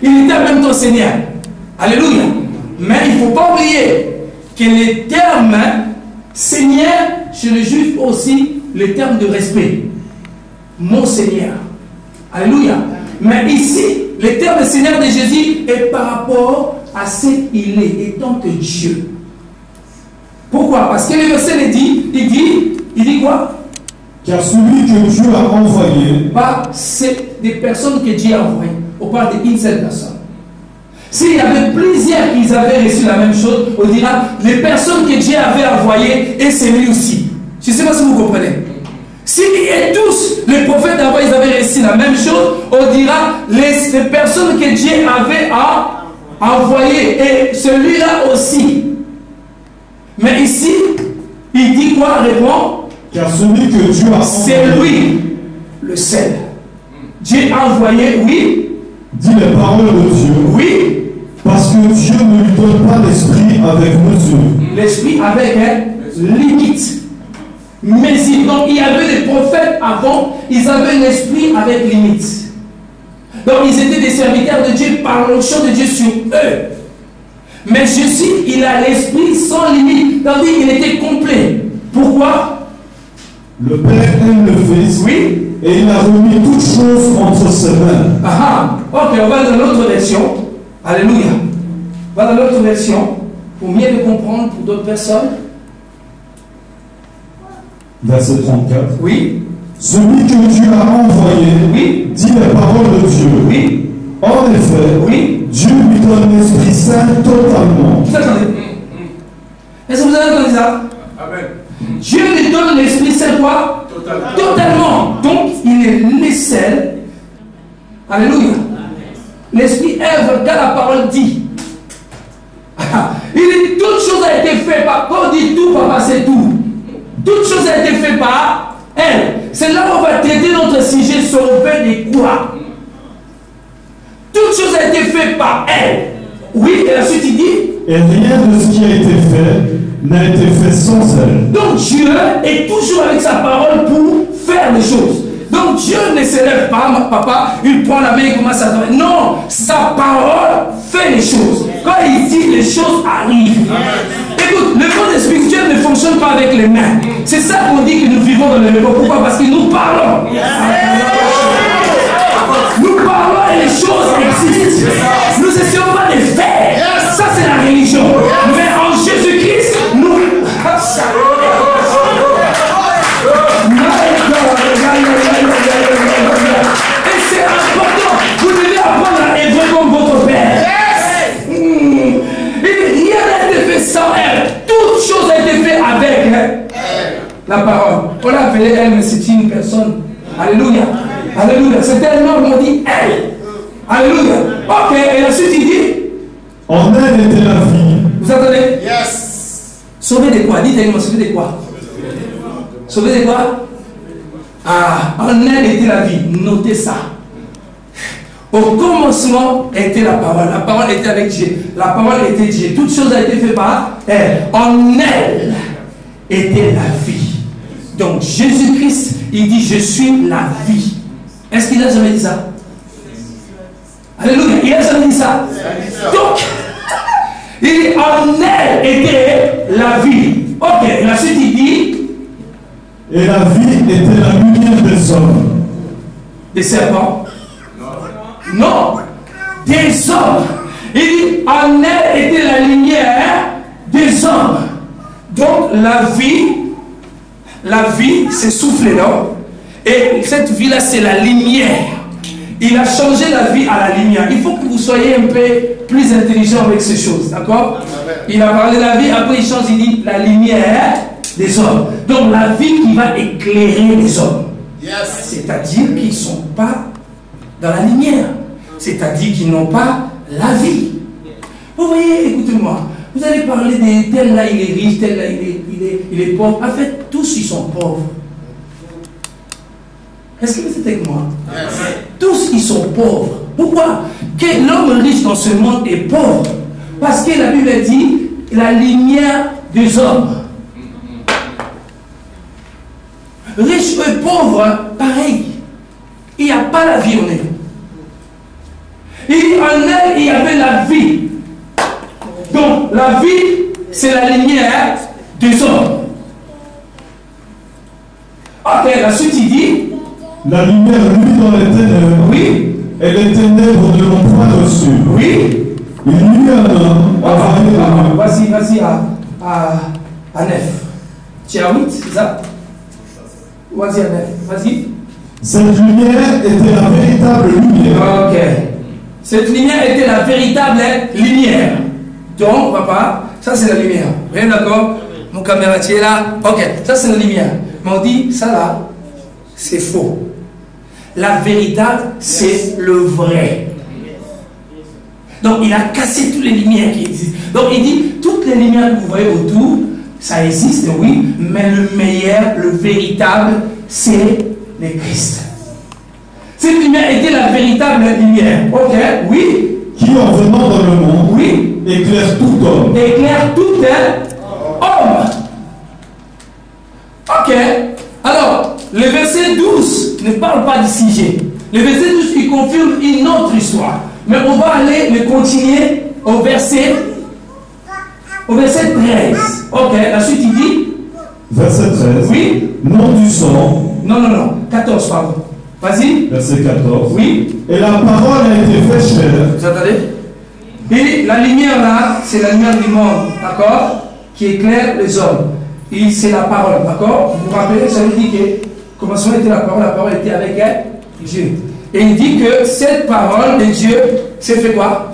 Il était en même temps Seigneur. Alléluia. Mais il ne faut pas oublier que les termes Seigneur, chez les Juifs aussi, le terme de respect. Mon Seigneur. Alléluia. Mais ici, le terme de Seigneur de Jésus est par rapport à ce qu'il est, étant que Dieu. Pourquoi? Parce que le verset il dit quoi? Car celui que Dieu a envoyé. C'est des personnes que Dieu a envoyées. On parle d'une seule personne. S'il y avait plusieurs qui avaient reçu la même chose, on dira les personnes que Dieu avait envoyées et c'est lui aussi. Je ne sais pas si vous comprenez. Si tous les prophètes d'avant ils avaient reçu la même chose, on dira les personnes que Dieu avait envoyées et celui-là aussi. Mais ici, il dit quoi? Répond. Car celui que Dieu a envoyé. C'est lui le seul. Dieu a envoyé, oui. Dit les paroles de Dieu. Oui. Parce que Dieu ne lui donne pas l'esprit avec mesure. L'esprit avec limite. Mais donc il y avait des prophètes avant, ils avaient l'esprit avec limite. Donc ils étaient des serviteurs de Dieu par l'onction de Dieu sur eux. Mais Jésus, il a l'esprit sans limite. C'est-à-dire qu'il était complet. Pourquoi? Le Père aime le Fils. Oui. Et il a remis toutes choses entre ses mains. Ah, ok, on va dans l'autre version. Alléluia. Voilà l'autre version, pour mieux le comprendre pour d'autres personnes. Verset 34. Oui. Celui que Dieu a envoyé Oui. dit les paroles de Dieu. Oui. En effet, Oui. Dieu lui donne l'Esprit Saint totalement. Vous attendez. Est-ce que vous avez entendu ça? Amen. Dieu lui donne l'Esprit Saint quoi? Totalement. Donc, il est le seul. Alléluia. L'Esprit œuvre quand la parole dit. Il dit toute chose a été faite par. Quand on dit tout, papa, c'est tout. Toute chose a été faite par elle. C'est là où on va traiter notre sujet sauvé des quoi. Toute chose a été faite par elle. Oui, et ensuite il dit. Et rien de ce qui a été fait n'a été fait sans elle. Donc Dieu est toujours avec sa parole pour faire les choses. Donc Dieu ne se lève pas, papa, il prend la main et commence à travailler. Non, sa parole fait les choses. Quand il dit, les choses arrivent. Écoute, le monde spirituel ne fonctionne pas avec les mains. C'est ça qu'on dit que nous vivons dans le monde. Pourquoi? Parce que nous parlons. Nous parlons et les choses existent. Nous essayons pas de faire. Ça, c'est la religion. Mais en Jésus-Christ, nous. Et c'est important. Vous devez apprendre à œuvrer comme votre Père. Rien n'a été fait sans elle. Toute chose a été faite avec la parole. On l'a appelée elle, mais c'est une personne. Alléluia. Alléluia. C'est un homme, on dit elle. Alléluia. Ok, et ensuite il dit. En elle était la vie. Vous entendez? Yes. Sauver de quoi? Dites-moi, sauver de quoi? Sauver de quoi? Ah, en elle était la vie. Notez ça. Au commencement était la parole. La parole était avec Dieu. La parole était Dieu. Toute chose a été faite par elle. En elle était la vie. Donc Jésus-Christ, il dit je suis la vie. Est-ce qu'il a jamais dit ça? Alléluia. Il a jamais dit ça. Donc, il dit en elle était la vie. Ok. Et ensuite il dit. Et la vie était la lumière des hommes. Des serpents? Non. Des hommes. Il dit en elle était la lumière des hommes. Donc la vie, c'est soufflé là. Et cette vie-là, c'est la lumière. Il a changé la vie à la lumière. Il faut que vous soyez un peu plus intelligent avec ces choses. D'accord? Il a parlé de la vie, après il change, il dit la lumière des hommes. Donc la vie qui va éclairer les hommes. Yes. C'est-à-dire qu'ils ne sont pas dans la lumière. C'est-à-dire qu'ils n'ont pas la vie. Vous voyez, écoutez-moi. Vous allez parler de tel là il est riche, tel là il est pauvre. En fait, tous ils sont pauvres. Est-ce que vous êtes avec moi? Yes. Tous ils sont pauvres. Pourquoi? Que l'homme riche dans ce monde est pauvre. Parce que la Bible dit la lumière des hommes. Riche et pauvre, pareil. Il n'y a pas la vie en eux. Il dit en elle, il y avait la vie. Donc, la vie, c'est la lumière des hommes. Ok, la suite, il dit. La lumière, lui, dans les ténèbres. Oui. Et les ténèbres ne l'ont point reçu. Oui. Il y a un homme. Vas-y, à 9. Tu es à 8, c'est ça? Vas-y, à 9. Vas-y. Cette lumière était la véritable lumière. Ok. Cette lumière était la véritable lumière. Donc, papa, ça c'est la lumière. Vous êtes d'accord? Mon caméraman là. Ok, ça c'est la lumière. Mais on dit, ça là, c'est faux. La véritable, c'est le vrai. Donc, il a cassé toutes les lumières qui existent. Donc, il dit, toutes les lumières que vous voyez autour, ça existe, oui, mais le meilleur, le véritable, c'est le Christ. Cette lumière était la véritable lumière. Ok, oui. Qui en venant dans le monde, oui, éclaire tout homme. Éclaire tout homme. Ok. Alors, le verset 12 ne parle pas du sujet. Le verset 12, il confirme une autre histoire. Mais on va aller le continuer au verset 13. Ok, la suite il dit. Verset 13. Oui. Non du sang. Non. 14, pardon. Vas-y. Verset 14. Oui. Et la parole a été faite chair. Vous entendez? Et la lumière là, c'est la lumière du monde, d'accord, qui éclaire les hommes. Et c'est la parole, d'accord. Vous vous rappelez, ça veut dire que commencement était la parole était avec elle, Dieu. Et il dit que cette parole de Dieu s'est fait quoi?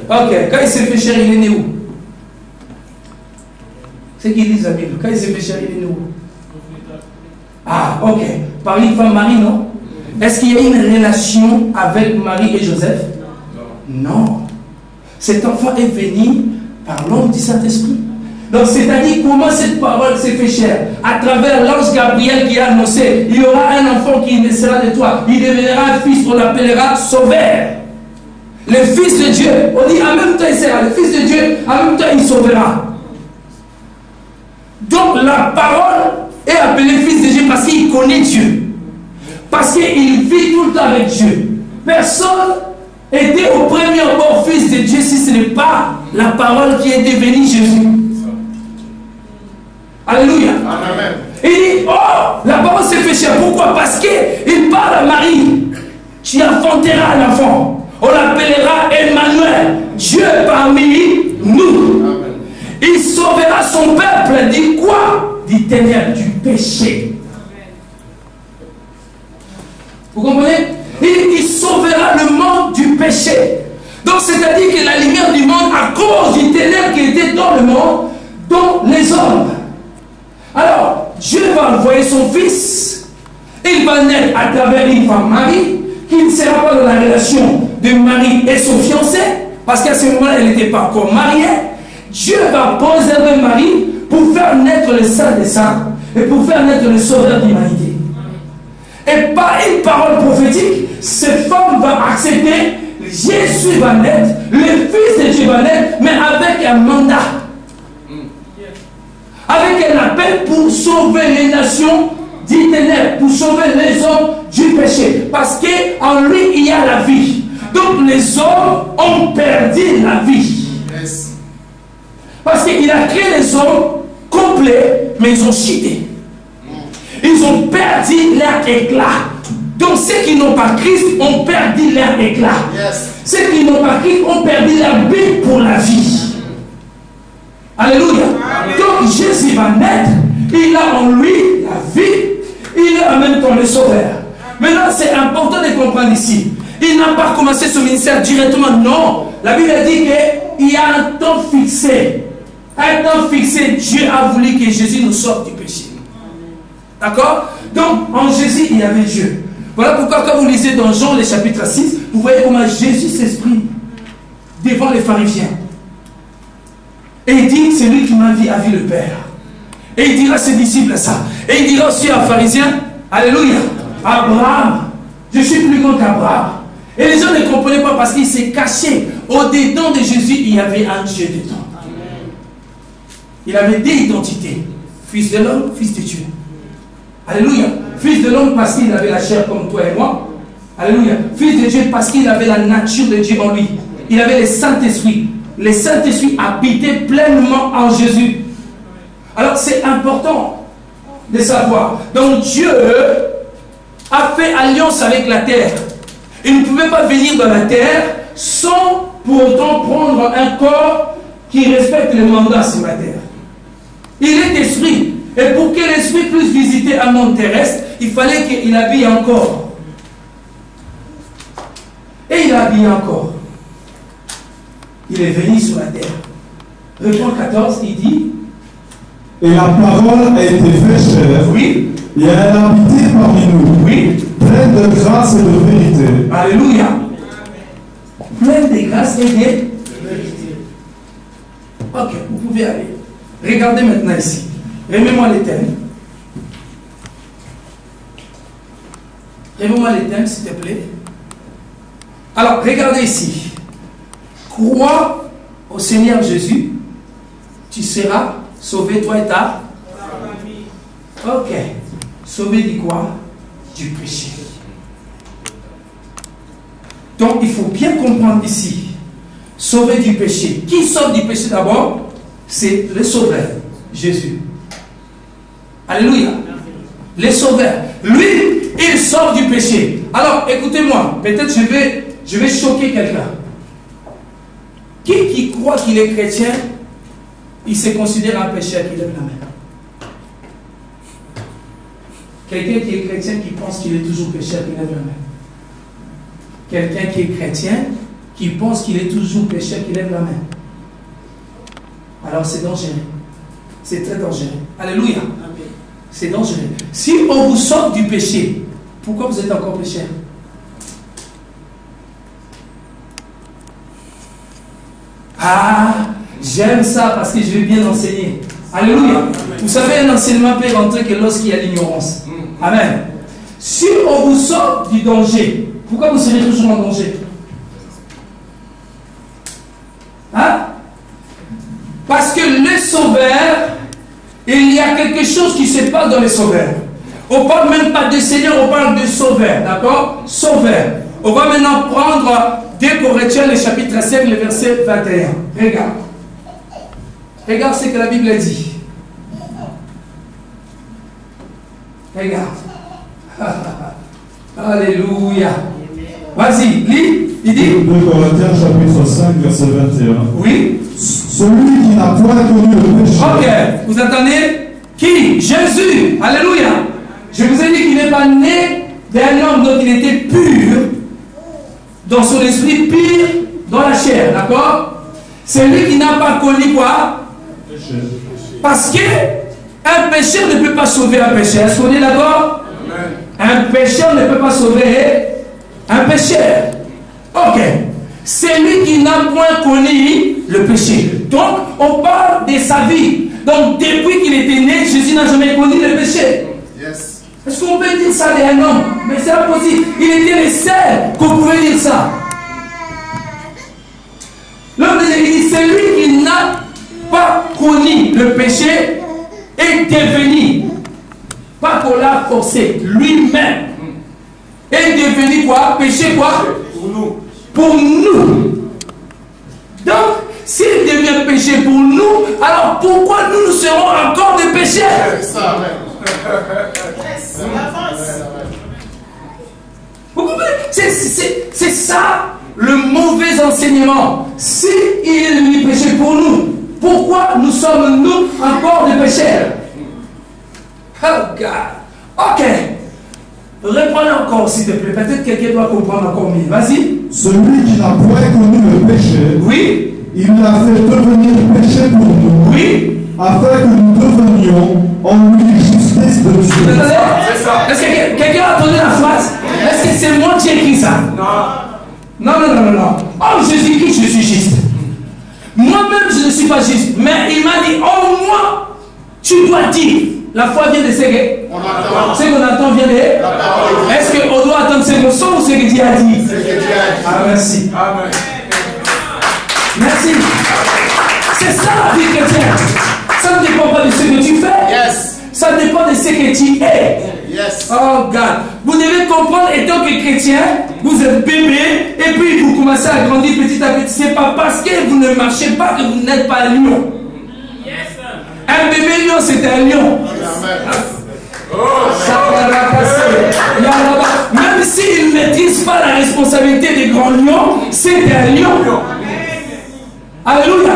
Ok, quand il s'est fait chair, il est né où? C'est qu'il dit la Bible. Quand il s'est fait chair, il est né où? Ah, ok. Par une femme Marie, non? Est-ce qu'il y a une relation avec Marie et Joseph? Non. Cet enfant est venu par l'homme du Saint-Esprit. Donc, c'est-à-dire comment cette parole s'est fait chair? À travers l'ange Gabriel qui a annoncé, il y aura un enfant qui naissera de toi. Il deviendra un fils, on l'appellera Sauveur. Le Fils de Dieu. On dit en même temps il sera le Fils de Dieu, en même temps il sauvera. Donc, la parole est appelée Fils de Dieu parce qu'il connaît Dieu. Parce qu'il vit tout le temps avec Dieu. Personne était au premier abord Fils de Dieu si ce n'est pas la parole qui est devenue Jésus. Alléluia. Amen. Il dit, oh, la parole s'est fait chair. Pourquoi? Parce qu'il parle à Marie. Tu enfanteras un enfant. On l'appellera Emmanuel. Dieu parmi nous. Amen. Il sauvera son peuple. Dit quoi? Dit ténèbres, du péché. Vous comprenez? Il sauvera le monde du péché. Donc c'est-à-dire que la lumière du monde, à cause du ténèbre qui était dans le monde, dans les hommes. Alors, Dieu va envoyer son fils. Il va naître à travers une femme Marie, qui ne sera pas dans la relation de Marie et son fiancé, parce qu'à ce moment-là, elle n'était pas encore mariée. Dieu va préserver Marie pour faire naître le Saint des Saints et pour faire naître le Sauveur de l'humanité. Et par une parole prophétique, cette femme va accepter, Jésus va naître, le Fils de Dieu va naître, mais avec un mandat. Avec un appel pour sauver les nations du ténèbres, pour sauver les hommes du péché. Parce qu'en lui, il y a la vie. Donc les hommes ont perdu la vie. Yes. Parce qu'il a créé les hommes complets, mais ils ont chuté. Ils ont perdu leur éclat. Donc ceux qui n'ont pas Christ ont perdu leur éclat. Yes. Ceux qui n'ont pas Christ ont perdu leur but pour la vie. Alléluia. Amen. Donc Jésus va naître, il a en lui la vie, il est en même temps le sauveur. Maintenant c'est important de comprendre ici. Il n'a pas commencé son ministère directement, non. La Bible dit qu'il y a un temps fixé. Un temps fixé, Dieu a voulu que Jésus nous sorte du péché. D'accord? Donc en Jésus il y avait Dieu. Voilà pourquoi quand vous lisez dans Jean le chapitre 6, vous voyez comment Jésus s'exprime devant les pharisiens. Et il dit, c'est lui qui m'a vu, a vu le Père. Et il dira à ses disciples ça. Et il dira aussi aux pharisiens, alléluia, Abraham, je suis plus grand qu'Abraham. Et les gens ne comprenaient pas parce qu'il s'est caché. Au-dedans de Jésus, il y avait un Dieu dedans. Il avait deux identités. Fils de l'homme, fils de Dieu. Alléluia. Fils de l'homme parce qu'il avait la chair comme toi et moi. Alléluia. Fils de Dieu parce qu'il avait la nature de Dieu en lui. Il avait le Saint-Esprit. Le Saint-Esprit habitait pleinement en Jésus. Alors c'est important de savoir. Donc Dieu a fait alliance avec la terre. Il ne pouvait pas venir dans la terre sans pour autant prendre un corps qui respecte les mandats sur la terre. Il est esprit. Et pour que l'esprit puisse visiter un monde terrestre, il fallait qu'il habille un corps. Et il a habillé un corps. Il est venu sur la terre. Jean 14, il dit, et la parole a été faite chair. Oui. Et elle a habité parmi nous. Oui. Pleine de grâce et de vérité. Alléluia. Pleine de grâce et de vérité. Ok, vous pouvez aller. Regardez maintenant ici. Remets-moi les thèmes. Remets-moi les thèmes, s'il te plaît. Alors, regardez ici. Crois au Seigneur Jésus, tu seras sauvé, toi et ta famille. Ok. Sauvé du quoi? Du péché. Donc, il faut bien comprendre ici. Sauvé du péché. Qui sauve du péché d'abord? C'est le Sauveur, Jésus. Alléluia. Le Sauveur. Lui, il sauve du péché. Alors, écoutez-moi. Peut-être je vais choquer quelqu'un. Qui croit qu'il est chrétien, il se considère un pécheur qui lève la main. Quelqu'un qui est chrétien qui pense qu'il est toujours pécheur qui lève la main. Quelqu'un qui est chrétien qui pense qu'il est toujours pécheur qui lève la main. Alors c'est dangereux. C'est très dangereux. Alléluia. C'est dangereux. Si on vous sort du péché, pourquoi vous êtes encore pécheur? Ah, j'aime ça parce que je vais bien enseigner. Alléluia. Vous savez, un enseignement peut rentrer que lorsqu'il y a l'ignorance. Amen. Si on vous sort du danger, pourquoi vous serez toujours en danger? Hein? Parce que le sauveur, il y a quelque chose qui se passe dans le sauveur. On ne parle même pas de Seigneur, on parle de sauveur. D'accord? Sauveur. On va maintenant prendre 2 Corinthiens, le chapitre 5, le verset 21. Regarde. Regarde ce que la Bible dit. Regarde. Alléluia. Vas-y, lis. Il dit 2 Corinthiens chapitre 5 verset 21. Oui. Celui qui n'a point connu le péché. Ok. Vous entendez? Qui? Jésus. Alléluia. Je vous ai dit qu'il n'est pas né d'un homme, donc il était pur dans son esprit, pur dans la chair. D'accord? C'est lui qui n'a pas connu quoi? Péché. Parce que un pécheur ne peut pas sauver un pécheur. Est-ce qu'on est d'accord? Un pécheur ne peut pas sauver un pécheur. Ok. C'est lui qui n'a point connu le péché. Donc, on parle de sa vie. Donc, depuis qu'il était né, Jésus n'a jamais connu le péché. Yes. Est-ce qu'on peut dire ça d'un homme? Mais c'est impossible. Il était le seul qu'on pouvait dire ça. L'homme il dit, c'est lui qui n'a pas connu le péché est devenu, pas qu'on l'a forcé, lui-même est devenu quoi? Péché quoi? Pour nous. Pour nous. Donc, s'il devient péché pour nous, alors pourquoi nous serons encore des pécheurs? C'est ça, Vous comprenez? C'est ça le mauvais enseignement. Si il est devenu péché pour nous, pourquoi nous sommes nous encore des pécheurs? Oh God. Ok. Reprends encore s'il te plaît. Peut-être quelqu'un doit comprendre encore mieux. Vas-y. Celui qui n'a point connu le péché. Oui. Il l'a fait devenir péché pour nous. Oui. Afin que nous devenions en lui justice de Dieu. C'est ça. Est-ce que quelqu'un a entendu la phrase? Est-ce que c'est moi qui ai écrit ça? Non. Non. Oh Jésus-Christ, je suis juste. Moi-même, je ne suis pas juste. Mais il m'a dit, oh moi, tu dois dire. La foi vient de ce que ce qu'on entend vient de. Est-ce qu'on doit attendre ce qu'on sent ou ce que Dieu a dit? Ah, merci. Amen. Merci. C'est ça la vie chrétienne. Ça ne dépend pas de ce que tu fais. Yes. Ça dépend de ce que tu es. Yes. Oh God. Vous devez comprendre, étant que chrétien, vous êtes bébé et puis vous commencez à grandir petit à petit. C'est pas parce que vous ne marchez pas que vous n'êtes pas un lion. Un bébé lion, c'est un lion. Même s'il ne maîtrise pas la responsabilité des grands lions, c'est un lion. Alléluia.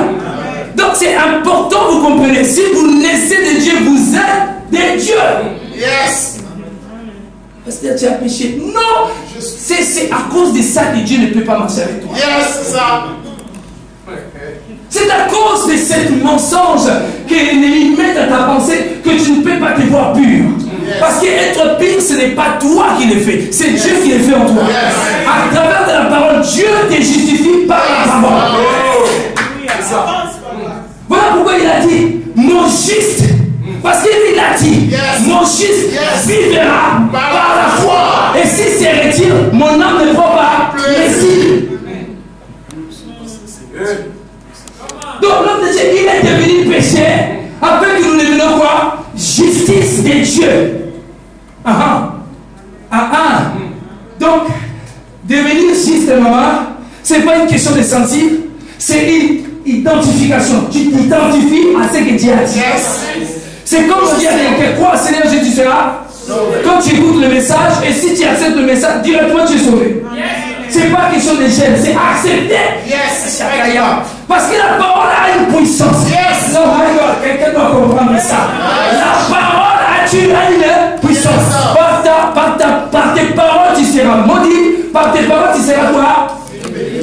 Donc c'est important, vous comprenez. Si vous naissez de Dieu, vous êtes des dieux. Yes. Est-ce que tu as péché? Non. C'est à cause de ça que Dieu ne peut pas marcher avec toi. Yes, c'est ça. C'est à cause de ce mensonge que l'ennemi met dans ta pensée que tu ne peux pas te voir pur. Yes. Parce qu'être pur, ce n'est pas toi qui le fais, c'est yes. Dieu qui le fait en toi. Yes. À travers de la parole, Dieu te justifie par la parole. Voilà pourquoi il a dit mon juste. Parce qu'il a dit yes. Mon juste yes. Vivra par la foi. Et si c'est retire, mon âme ne prend pas plaisir. Donc l'homme de Dieu, il est devenu péché afin que nous devenions quoi? Justice de Dieu. Donc, devenir juste, maman, ce n'est pas une question de sentir, c'est une identification. Tu t'identifies à ce que Dieu a dit. Yes. C'est comme si quelqu'un croit, Seigneur Jésus sera. Quand tu écoutes le message, et si tu acceptes le message, directement tu es sauvé. Yes. C'est pas question de gêne, c'est accepter. Yes. Parce que la parole a une puissance. Yes. Non, regarde, quelqu'un doit comprendre ça. La parole a une puissance. Par tes paroles, tu seras maudit. Par tes paroles, tu seras quoi?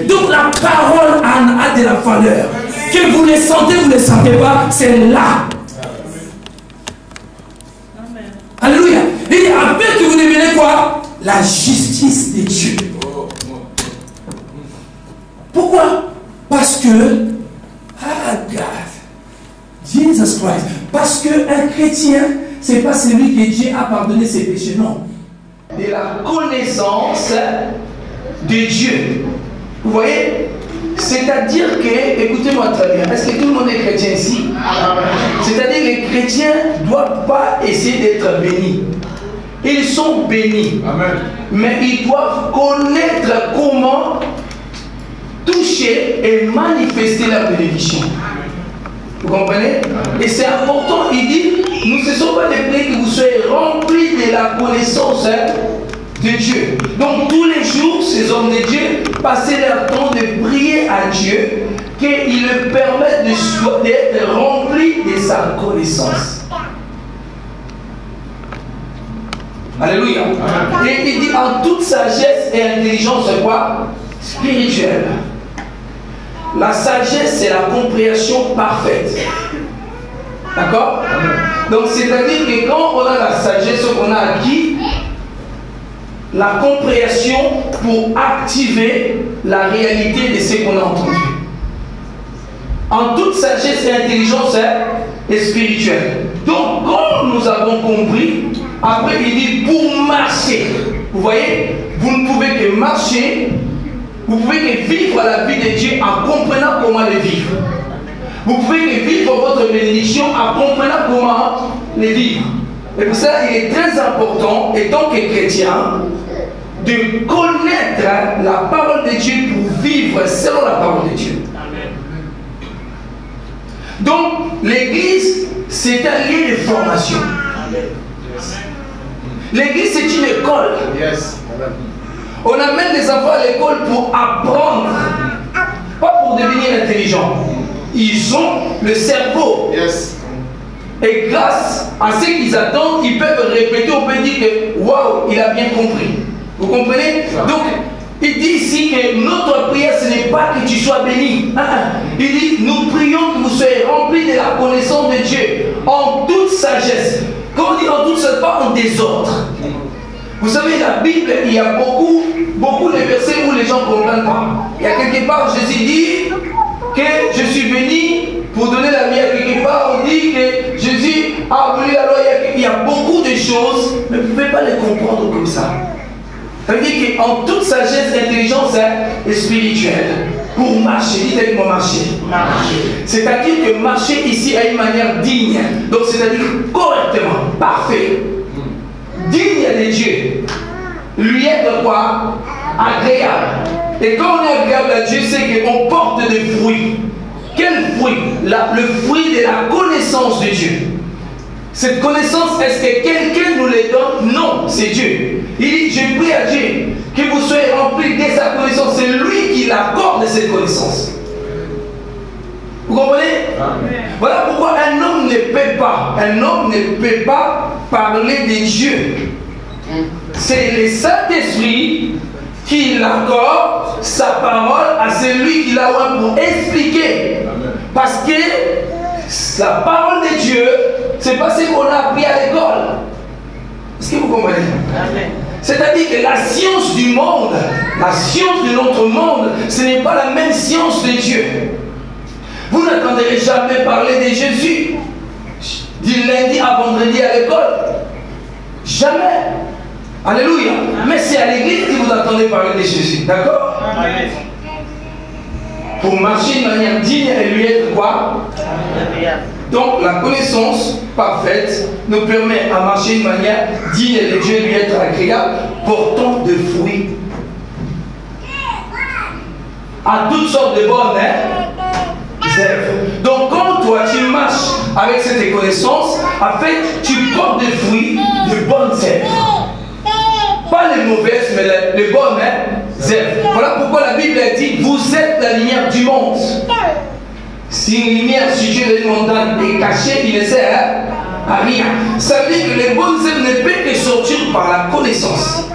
Donc la parole a de la valeur. Que vous les sentez, vous ne les sentez pas, c'est là. Amen. Alléluia. Et après que vous devenez quoi? La justice de Dieu. Pourquoi? Parce que, God, Jesus Christ, parce qu'un chrétien, ce n'est pas celui que Dieu a pardonné ses péchés, non. De la connaissance de Dieu. Vous voyez? C'est-à-dire que, écoutez-moi très bien, est-ce que tout le monde est chrétien ici? C'est-à-dire que les chrétiens ne doivent pas essayer d'être bénis. Ils sont bénis. Amen. Mais ils doivent connaître comment toucher et manifester la bénédiction. Vous comprenez? Et c'est important, il dit, nous ne cessons pas de prier que vous soyez remplis de la connaissance de Dieu. Donc tous les jours, ces hommes de Dieu passaient leur temps de prier à Dieu, qu'il leur permette d'être remplis de sa connaissance. Alléluia. Et il dit en toute sagesse et intelligence, c'est quoi? Spirituelle. La sagesse, c'est la compréhension parfaite. D'accord? Donc, c'est-à-dire que quand on a la sagesse qu'on a acquis, la compréhension pour activer la réalité de ce qu'on a entendu. En toute sagesse et intelligence est spirituelle. Donc, quand nous avons compris, après il dit pour marcher. Vous voyez, vous ne pouvez que marcher. Vous pouvez que vivre la vie de Dieu en comprenant comment le vivre. Vous pouvez que vivre votre bénédiction en comprenant comment le vivre. Et pour ça, il est très important, étant que chrétien, de connaître la parole de Dieu pour vivre selon la parole de Dieu. Donc, l'église, c'est un lieu de formation. L'église, c'est une école. Yes. On amène les enfants à l'école pour apprendre, pas pour devenir intelligents. Ils ont le cerveau. Yes. Et grâce à ce qu'ils attendent, ils peuvent répéter, on peut dire que waouh, il a bien compris. Vous comprenez? Donc, il dit ici que notre prière, ce n'est pas que tu sois béni. Il dit, nous prions que vous soyez remplis de la connaissance de Dieu en toute sagesse. Quand on dit en toute sagesse, pas en désordre. Vous savez, la Bible, il y a beaucoup de versets où les gens ne comprennent pas. Il y a quelque part, Jésus dit que je suis venu pour donner la vie. À quelque part, on dit que Jésus a aboli la loi. Il y a beaucoup de choses, mais vous ne pouvez pas les comprendre comme ça. Ça veut dire qu'en toute sagesse, intelligence et spirituelle, pour marcher, dites avec moi marcher. C'est-à-dire que marcher ici a une manière digne. Donc, c'est-à-dire correctement, parfait. Digne de Dieu, lui être quoi? Agréable. Et quand on est agréable à Dieu, c'est qu'on porte des fruits. Quel fruit? Le fruit de la connaissance de Dieu. Cette connaissance, est-ce que quelqu'un nous les donne? Non, c'est Dieu. Il dit, je prie à Dieu que vous soyez remplis de sa connaissance. C'est lui qui l'accorde cette connaissance. Vous comprenez? Amen. Voilà pourquoi un homme ne peut pas parler de Dieu. C'est le Saint-Esprit qui accorde sa parole à celui qui l'a oint pour expliquer. Amen. Parce que la parole de Dieu, c'est pas ce qu'on a appris à l'école. Est-ce que vous comprenez? Amen. C'est-à-dire que la science du monde, la science de notre monde, ce n'est pas la même science de Dieu. Vous n'entendrez jamais parler de Jésus du lundi à vendredi à l'école. Jamais. Alléluia. Mais c'est à l'église que vous entendez parler de Jésus. D'accord? Pour marcher de manière digne et lui être quoi? Donc la connaissance parfaite nous permet à marcher de manière digne de Dieu et lui être agréable, portant de fruits. À toutes sortes de bonnes œuvres. Donc quand toi tu marches avec cette connaissance, en fait tu portes des fruits de bonnes œuvres. Pas les mauvaises, mais les bonnes œuvres. Voilà pourquoi la Bible a dit, vous êtes la lumière du monde. Si une lumière située dans une montagne est cachée, il ne sert à rien. Ça veut dire que les bonnes œuvres ne peuvent que sortir par la connaissance.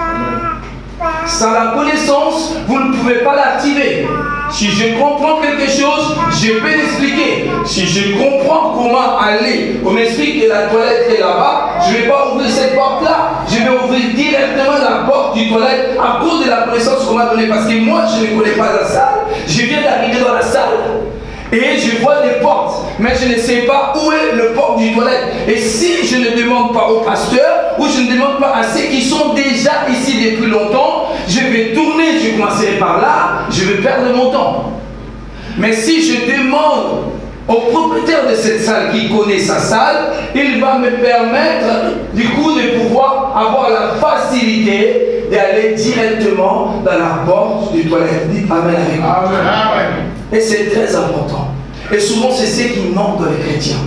Sans la connaissance, vous ne pouvez pas l'activer. Si je comprends quelque chose, je peux l'expliquer. Si je comprends comment aller, on m'explique que la toilette est là-bas, je ne vais pas ouvrir cette porte-là. Je vais ouvrir directement la porte du toilette à cause de la connaissance qu'on m'a donnée. Parce que moi, je ne connais pas la salle. Je viens d'arriver dans la salle. Et je vois des portes, mais je ne sais pas où est le porte du toilette. Et si je ne demande pas au pasteur, ou je ne demande pas à ceux qui sont déjà ici depuis longtemps, je vais tourner, je commencerai par là, je vais perdre mon temps. Mais si je demande au propriétaire de cette salle qui connaît sa salle, il va me permettre du coup de pouvoir avoir la facilité d'aller directement dans la porte du toilette. Dites Amen avec moi. Amen. Et c'est très important. Et souvent, c'est ce qui manque dans les chrétiens.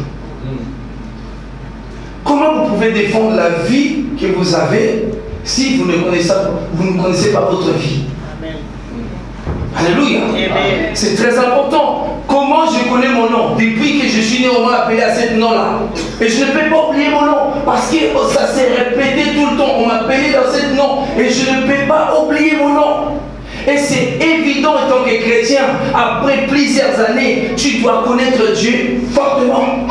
Comment vous pouvez défendre la vie que vous avez si vous ne connaissez pas votre vie? Alléluia. C'est très important. Comment je connais mon nom? Depuis que je suis né, on m'a appelé à ce nom-là. Et je ne peux pas oublier mon nom. Parce que ça s'est répété tout le temps. On m'a appelé dans ce nom. Et je ne peux pas oublier mon nom. Et c'est évident en tant que chrétien, après plusieurs années, tu dois connaître Dieu fortement.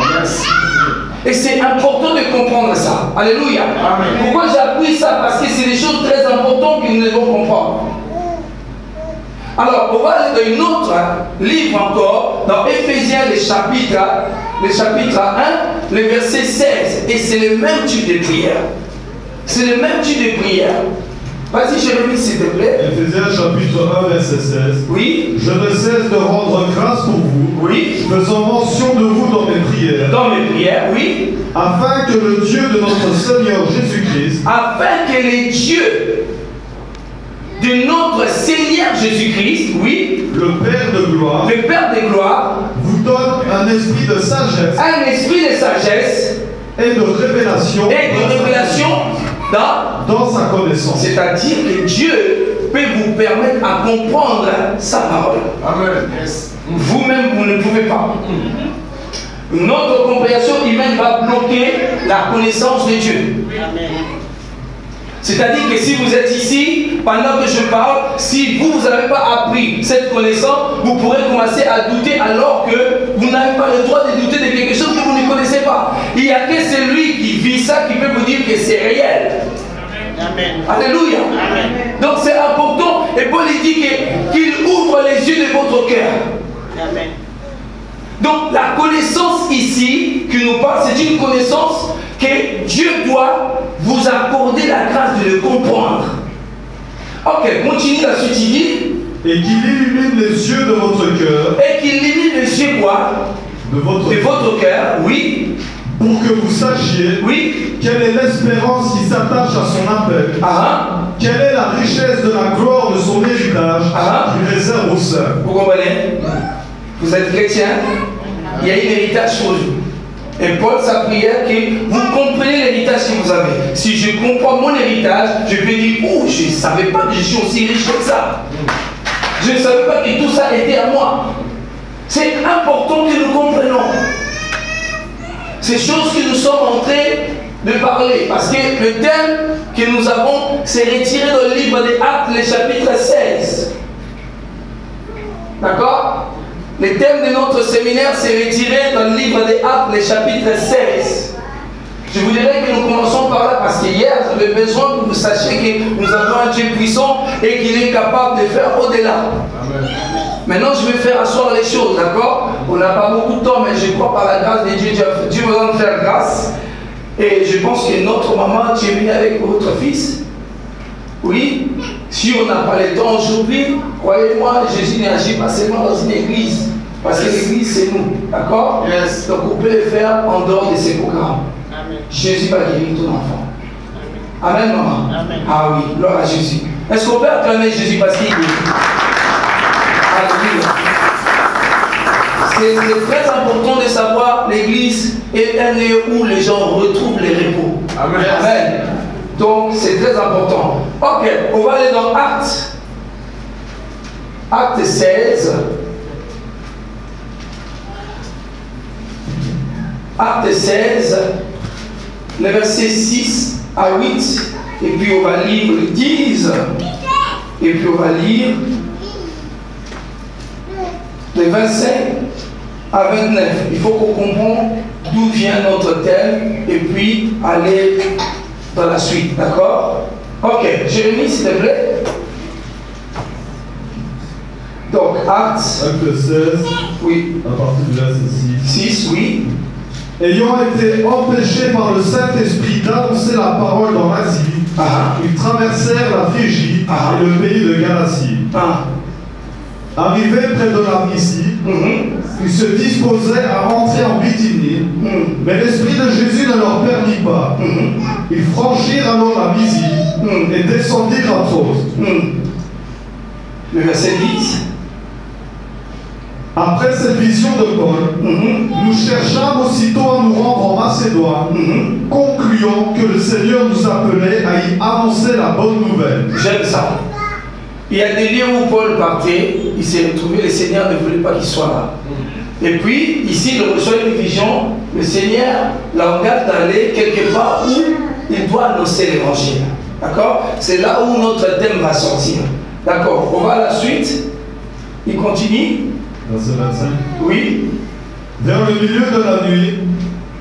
Et c'est important de comprendre ça. Alléluia. Amen. Pourquoi j'ai appris ça? Parce que c'est des choses très importantes que nous devons comprendre. Alors, on va aller dans une autre livre encore, dans Éphésiens, le chapitre 1, le verset 16. Et c'est le même type de prière. C'est le même type de prière. Vas-y, Jérémie, s'il te plaît. Éphésiens chapitre 1, verset 16. Oui. Je ne cesse de rendre grâce pour vous, Oui. faisant mention de vous dans mes prières. Dans mes prières, oui. Afin que le Dieu de notre Seigneur Jésus-Christ, Afin que les dieux de notre Seigneur Jésus-Christ, oui, le Père de gloire, le Père de gloire, vous donne un esprit de sagesse un esprit de sagesse et de révélation, dans sa connaissance. C'est-à-dire que Dieu peut vous permettre à comprendre sa parole. Amen. Yes. Vous-même, vous ne pouvez pas. Notre compréhension humaine va bloquer la connaissance de Dieu. C'est-à-dire que si vous êtes ici, pendant que je parle, si vous n'avez pas appris cette connaissance, vous pourrez commencer à douter alors que vous n'avez pas le droit de douter de quelque chose que vous ne connaissez pas. Il n'y a que celui qui vit ça qui peut vous dire que c'est réel. Amen. Alléluia. Amen. Donc c'est important. Et Paul dit qu'il ouvre les yeux de votre cœur. Amen. Donc la connaissance ici, qui nous parle, c'est une connaissance que Dieu doit vous accorder la grâce de le comprendre. Ok, continue la suite, il dit. Et qu'il illumine les yeux de votre cœur. Et qu'il illumine les yeux quoi? De votre cœur, oui. Pour que vous sachiez, oui, quelle est l'espérance qui s'attache à son appel. Quelle est la richesse de la gloire de son héritage qu'il réserve aux saints. Vous comprenez? Vous êtes chrétien, il y a un héritage pour vous. Et Paul, sa prière, que vous comprenez l'héritage que vous avez. Si je comprends mon héritage, je peux dire, oh, je ne savais pas que je suis aussi riche que ça. Je ne savais pas que tout ça était à moi. C'est important que nous comprenions ces choses que nous sommes en train de parler. Parce que le thème que nous avons, c'est retiré dans le livre des Actes, le chapitre 16. D'accord? Le thème de notre séminaire, c'est retiré dans le livre des Actes, le chapitre 16. Je vous dirais que nous commençons par là parce qu'hier, j'avais besoin que vous sachiez que nous avons un Dieu puissant et qu'il est capable de faire au-delà. Maintenant, je vais faire asseoir les choses, d'accord? On n'a pas beaucoup de temps, mais je crois par la grâce de Dieu, Dieu va nous faire grâce. Et je pense que notre maman, tu es venue avec votre fils. Oui, si on n'a pas le temps aujourd'hui, croyez-moi, Jésus n'agit pas seulement dans une église. Parce que l'église, c'est nous. D'accord? Yes. Donc, on peut le faire en dehors de ces programmes. Amen. Jésus va guérir ton enfant. Amen, maman. Amen. Ah oui, gloire à Jésus. Est-ce qu'on peut acclamer Jésus parce qu'il guérit? Alléluia. C'est très important de savoir l'église est un lieu où les gens retrouvent les repos. Amen. Amen. Donc c'est très important. Ok, on va aller dans Actes. Acte 16. Acte 16, les versets 6 à 8, et puis on va lire le 10, et puis on va lire les 25 à 29. Il faut qu'on comprenne d'où vient notre thème, et puis aller dans la suite, d'accord? Ok, Jérémie, s'il te plaît. Donc, Acte 16, oui. À partir du verset 6. Oui. Ayant été empêchés par le Saint-Esprit d'annoncer la parole dans l'Asie, ils traversèrent la Phrygie et le pays de Galatie. Arrivés près de la Mysie, ils se disposaient à rentrer en Bithynie, mais l'Esprit de Jésus ne leur permit pas. Ils franchirent alors la Mysie et descendirent à Troas. Le verset 10. Après cette vision de Paul, nous cherchâmes aussitôt à nous rendre en Macédoine, concluant que le Seigneur nous appelait à y annoncer la bonne nouvelle. J'aime ça. Il y a des lieux où Paul partait, il s'est retrouvé, le Seigneur ne voulait pas qu'il soit là. Et puis, ici, il reçoit une vision, le Seigneur l'engage d'aller quelque part où il doit annoncer l'évangile. D'accord? C'est là où notre thème va sortir. D'accord? On va à la suite. Il continue. Verset 25. Oui. Vers le milieu de la nuit,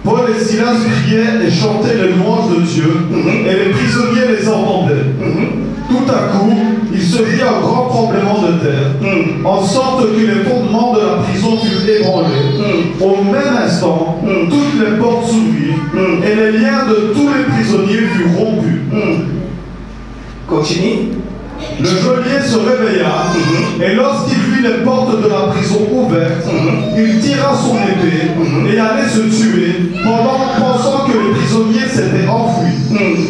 Paul et Silas priaient et chantaient les louanges de Dieu, et les prisonniers les entendaient. Tout à coup, il se fit un grand tremblement de terre, en sorte que les fondements de la prison furent ébranlés. Au même instant, toutes les portes s'ouvrirent, et les liens de tous les prisonniers furent rompus. Continue. Le geôlier se réveilla, et lorsqu'il vit les portes de la prison ouvertes, il tira son épée et allait se tuer, pensant que les prisonniers s'étaient enfuis.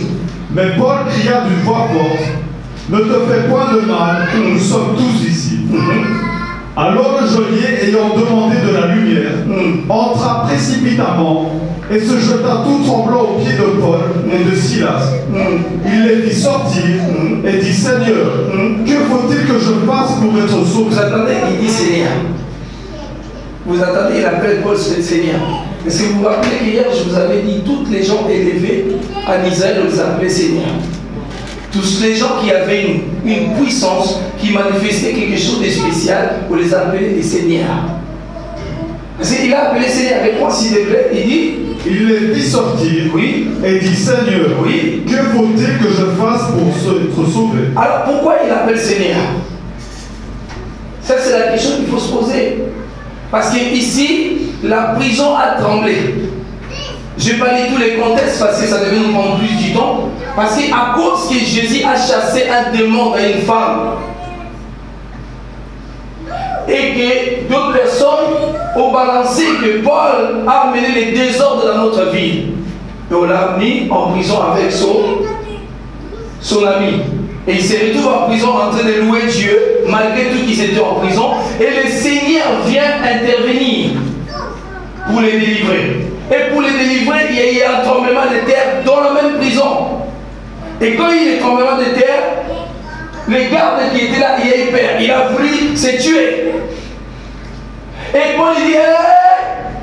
Mais Paul cria d'une voix forte: ne te fais point de mal, nous sommes tous ici. Alors le geôlier, ayant demandé de la lumière, entra précipitamment et se jeta tout tremblant aux pieds de Paul et de Silas. Il les fit sortir et dit: Seigneur, que faut-il que je fasse pour être sauvé? Vous attendez, il dit Seigneur. Vous attendez, il appelle Paul Seigneur. Est-ce que vous vous rappelez qu'hier, je vous avais dit, toutes les gens élevés en Israël, on les appelait Seigneur. Tous les gens qui avaient une puissance, qui manifestaient quelque chose de spécial, on les appelait des Seigneurs. Parce qu'il a appelé Seigneur avec moi, s'il te plaît, il dit. Il les fit sortir, oui, et dit: Seigneur, oui, que faut-il que je fasse pour être sauvé? Alors pourquoi il appelle Seigneur? Ça, c'est la question qu'il faut se poser. Parce qu'ici, la prison a tremblé. Je ne vais pas lire tous les contextes parce que ça devait nous prendre plus du temps. Parce qu'à cause que Jésus a chassé un démon à une femme, et que d'autres personnes ont balancé que Paul a amené les désordres dans notre vie. Et on l'a mis en prison avec son ami. Et il s'est retrouvé en prison en train de louer Dieu, malgré tout qu'ils étaient en prison. Et le Seigneur vient intervenir pour les délivrer. Et pour les délivrer, il y a eu un tremblement de terre dans la même prison. Et quand il y a eu un tremblement de terre, les gardes qui étaient là, il a eu peur. Il a voulu se tuer. Et Paul dit: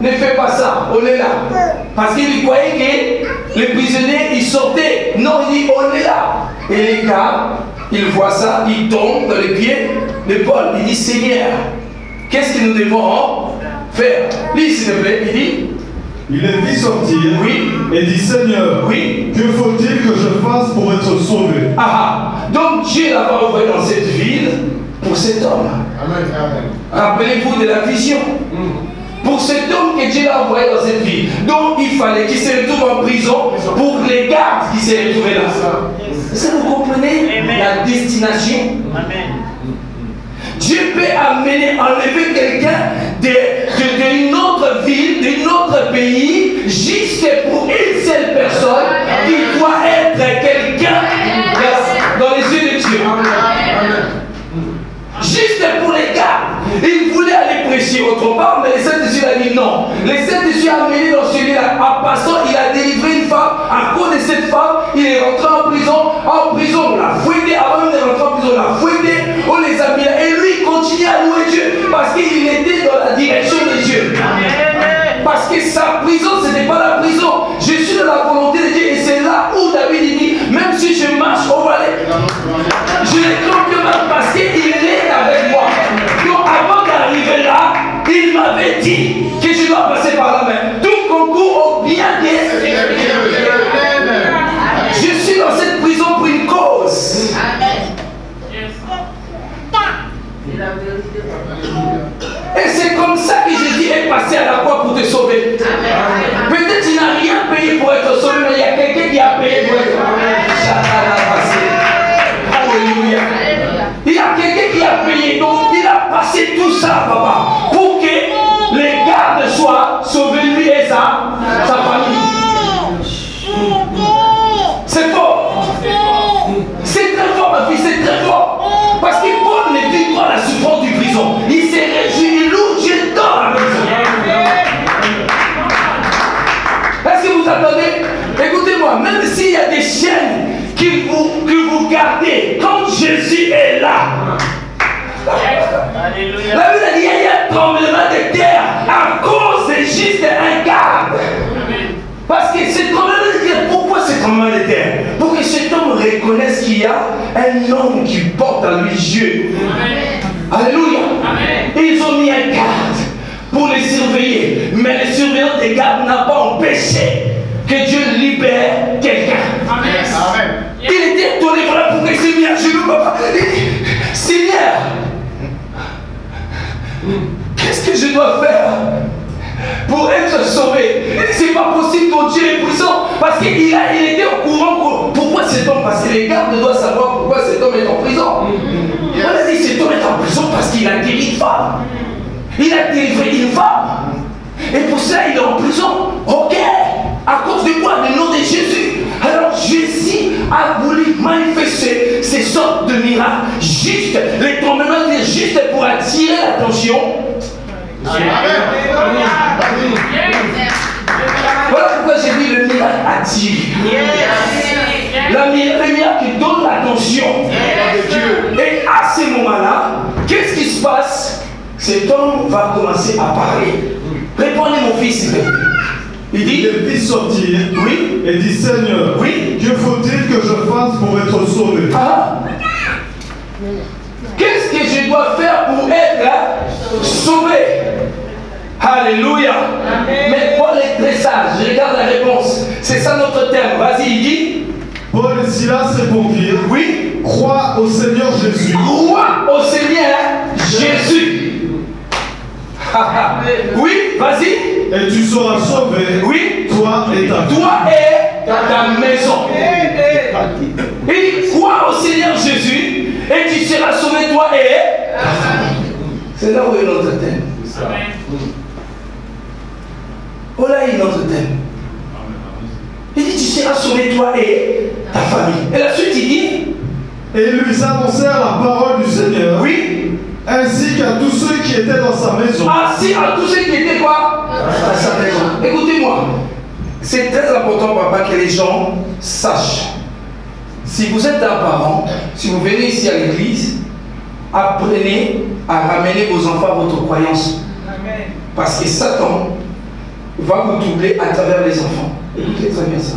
ne fais pas ça, on est là. Parce qu'il croyait que les prisonniers, ils sortaient. Non, il dit: on est là. Et les gardes, ils voient ça, ils tombent dans les pieds de Paul. Il dit: Seigneur, qu'est-ce que nous devons faire? Lui, s'il te plaît, il dit. Il les fit sortir, oui, et dit: Seigneur, oui, que faut-il que je fasse pour être sauvé? Donc Dieu l'a envoyé dans cette ville pour cet homme. Amen, amen. Rappelez-vous de la vision. Pour cet homme que Dieu l'a envoyé dans cette ville. Donc il fallait qu'il se retrouve en prison pour les gardes qui se retrouvaient là. Est-ce que vous comprenez la destination? Amen. Dieu peut enlever quelqu'un d'une autre ville, d'un autre pays, juste pour une seule personne qui doit être quelqu'un dans les yeux de Dieu. Juste pour les gardes. Il voulait aller prêcher autre part, mais le Saint-Esprit a dit non. Le Saint-Esprit a amené dans celui-là. En passant, il a délivré une femme. À cause de cette femme, il est rentré en prison. En prison, on l'a fouetté. Avant même de rentrer en prison, on l'a fouetté. On les a mis là. Et lui, il continue à louer Dieu. Parce qu'il était dans la direction de Dieu. Parce que sa prison, c'était passé à la croix pour te sauver. Peut-être tu n'as rien payé pour être sauvé, mais il y a quelqu'un qui a payé pour être sauvé. Alléluia. Il y a quelqu'un qui a payé, donc il a passé tout ça, papa, pour que les gardes soient sauvés, lui et sa famille. C'est fort. C'est très fort, ma fille, c'est très fort. Parce que Paul ne vit pas la souffrance du prison. Il s'est réjoui, il loue Dieu dans la prison. Est-ce que vous attendez? Écoutez-moi, même s'il y a des chaînes que vous gardez, quand Jésus est là, la Bible a dit il y a un tremblement de terre à cause de juste un garde. Parce que ce tremblement de terre, pourquoi ce tremblement de terre? Pour que cet homme reconnaisse qu'il y a un homme qui porte en lui Dieu. Alléluia. Ils ont mis un garde pour les surveiller. Mais le surveillant des gardes n'a pas empêché que Dieu libère quelqu'un. Il était étonné, voilà pourquoi il s'est mis à genoux, papa. Il dit, Seigneur, qu'est-ce que je dois faire pour être sauvé? Il dit, c'est pas possible, ton Dieu est puissant. Parce qu'il était au courant pourquoi cet homme, parce que les gardes doivent savoir pourquoi cet homme est en prison. On a dit, cet homme est en prison parce qu'il a guéri une femme. Il a délivré une femme. Et pour ça, il est en prison. Ok. À cause de quoi? Le nom de Jésus. Alors Jésus a voulu manifester ces sortes de miracles. Juste, les tremblements de juste pour attirer l'attention. Voilà pourquoi j'ai dit le miracle attire. Le miracle qui donne l'attention. Et à ce moment-là, qu'est-ce qui se passe? Cet homme va commencer à parler. Répondez mon fils, s'il vous plaît. Il dit, il vit sortir, oui, et dit, Seigneur, oui, que faut-il que je fasse pour être sauvé? Qu'est-ce que je dois faire pour être sauvé? Alléluia. Mais Paul est très sage. Je regarde la réponse. C'est ça notre thème. Vas-y, il dit. Paul et Silas répondirent, oui, crois au Seigneur Jésus. Crois au Seigneur Jésus. Oui, vas-y. Et tu seras sauvé, oui, toi et ta maison. Et crois au Seigneur Jésus et tu seras sauvé, toi et ta famille. C'est là où est notre thème. Oh là est notre thème. Il dit tu seras sauvé, toi et ta famille. Et la suite il dit, et ils lui annoncèrent la parole du Seigneur. Oui. Ainsi qu'à tous ceux qui étaient dans sa maison. Ainsi à tous ceux qui étaient quoi? Dans sa maison. Écoutez-moi. C'est très important, papa, que les gens sachent. Si vous êtes un parent, si vous venez ici à l'église, apprenez à ramener vos enfants à votre croyance. Parce que Satan va vous doubler à travers les enfants. Écoutez très bien ça.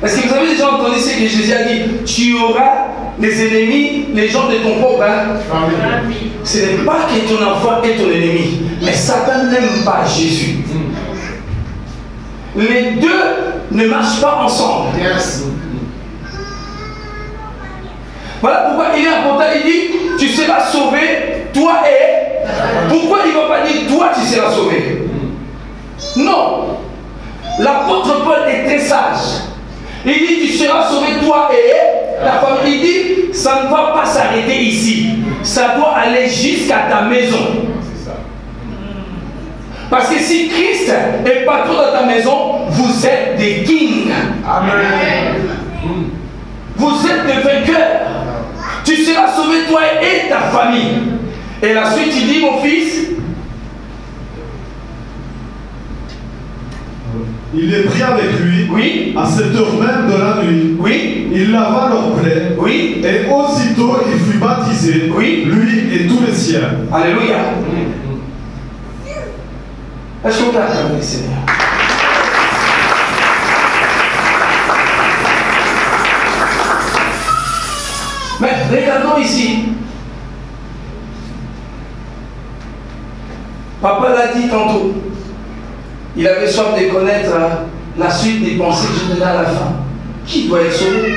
Est-ce que vous avez déjà entendu ce que Jésus a dit? Tu auras les ennemis, les gens de ton propre. Ce n'est pas que ton enfant est ton ennemi, mais Satan n'aime pas Jésus. Les deux ne marchent pas ensemble. Voilà pourquoi il est important. Il dit tu seras sauvé, toi et. Pourquoi il ne va pas dire toi tu seras sauvé? Non. L'apôtre Paul est très sage. Il dit tu seras sauvé, toi et ta famille. Il dit ça ne va pas s'arrêter ici. Ça doit aller jusqu'à ta maison. Parce que si Christ est patron dans ta maison, vous êtes des kings. Amen. Vous êtes des vainqueurs. Tu seras sauvé, toi et ta famille. Et la suite, il dit, mon fils, il les prit avec lui, oui, à cette heure même de la nuit. Oui. Il lava leurs plaies. Oui. Et aussitôt il fut baptisé, oui, lui et tous les siens. Alléluia. Est-ce qu'on peut acclamer le Seigneur? Mais regardons ici. Papa l'a dit tantôt. Il avait soif de connaître la suite des pensées que je donnais à la fin. Qui doit être sauvé?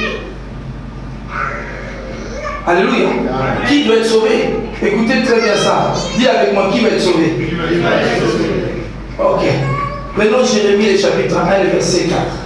Alléluia. Qui doit être sauvé? Écoutez très bien ça. Dis avec moi, qui va être sauvé? Ok. Prenons Jérémie, le chapitre 1, le verset 4.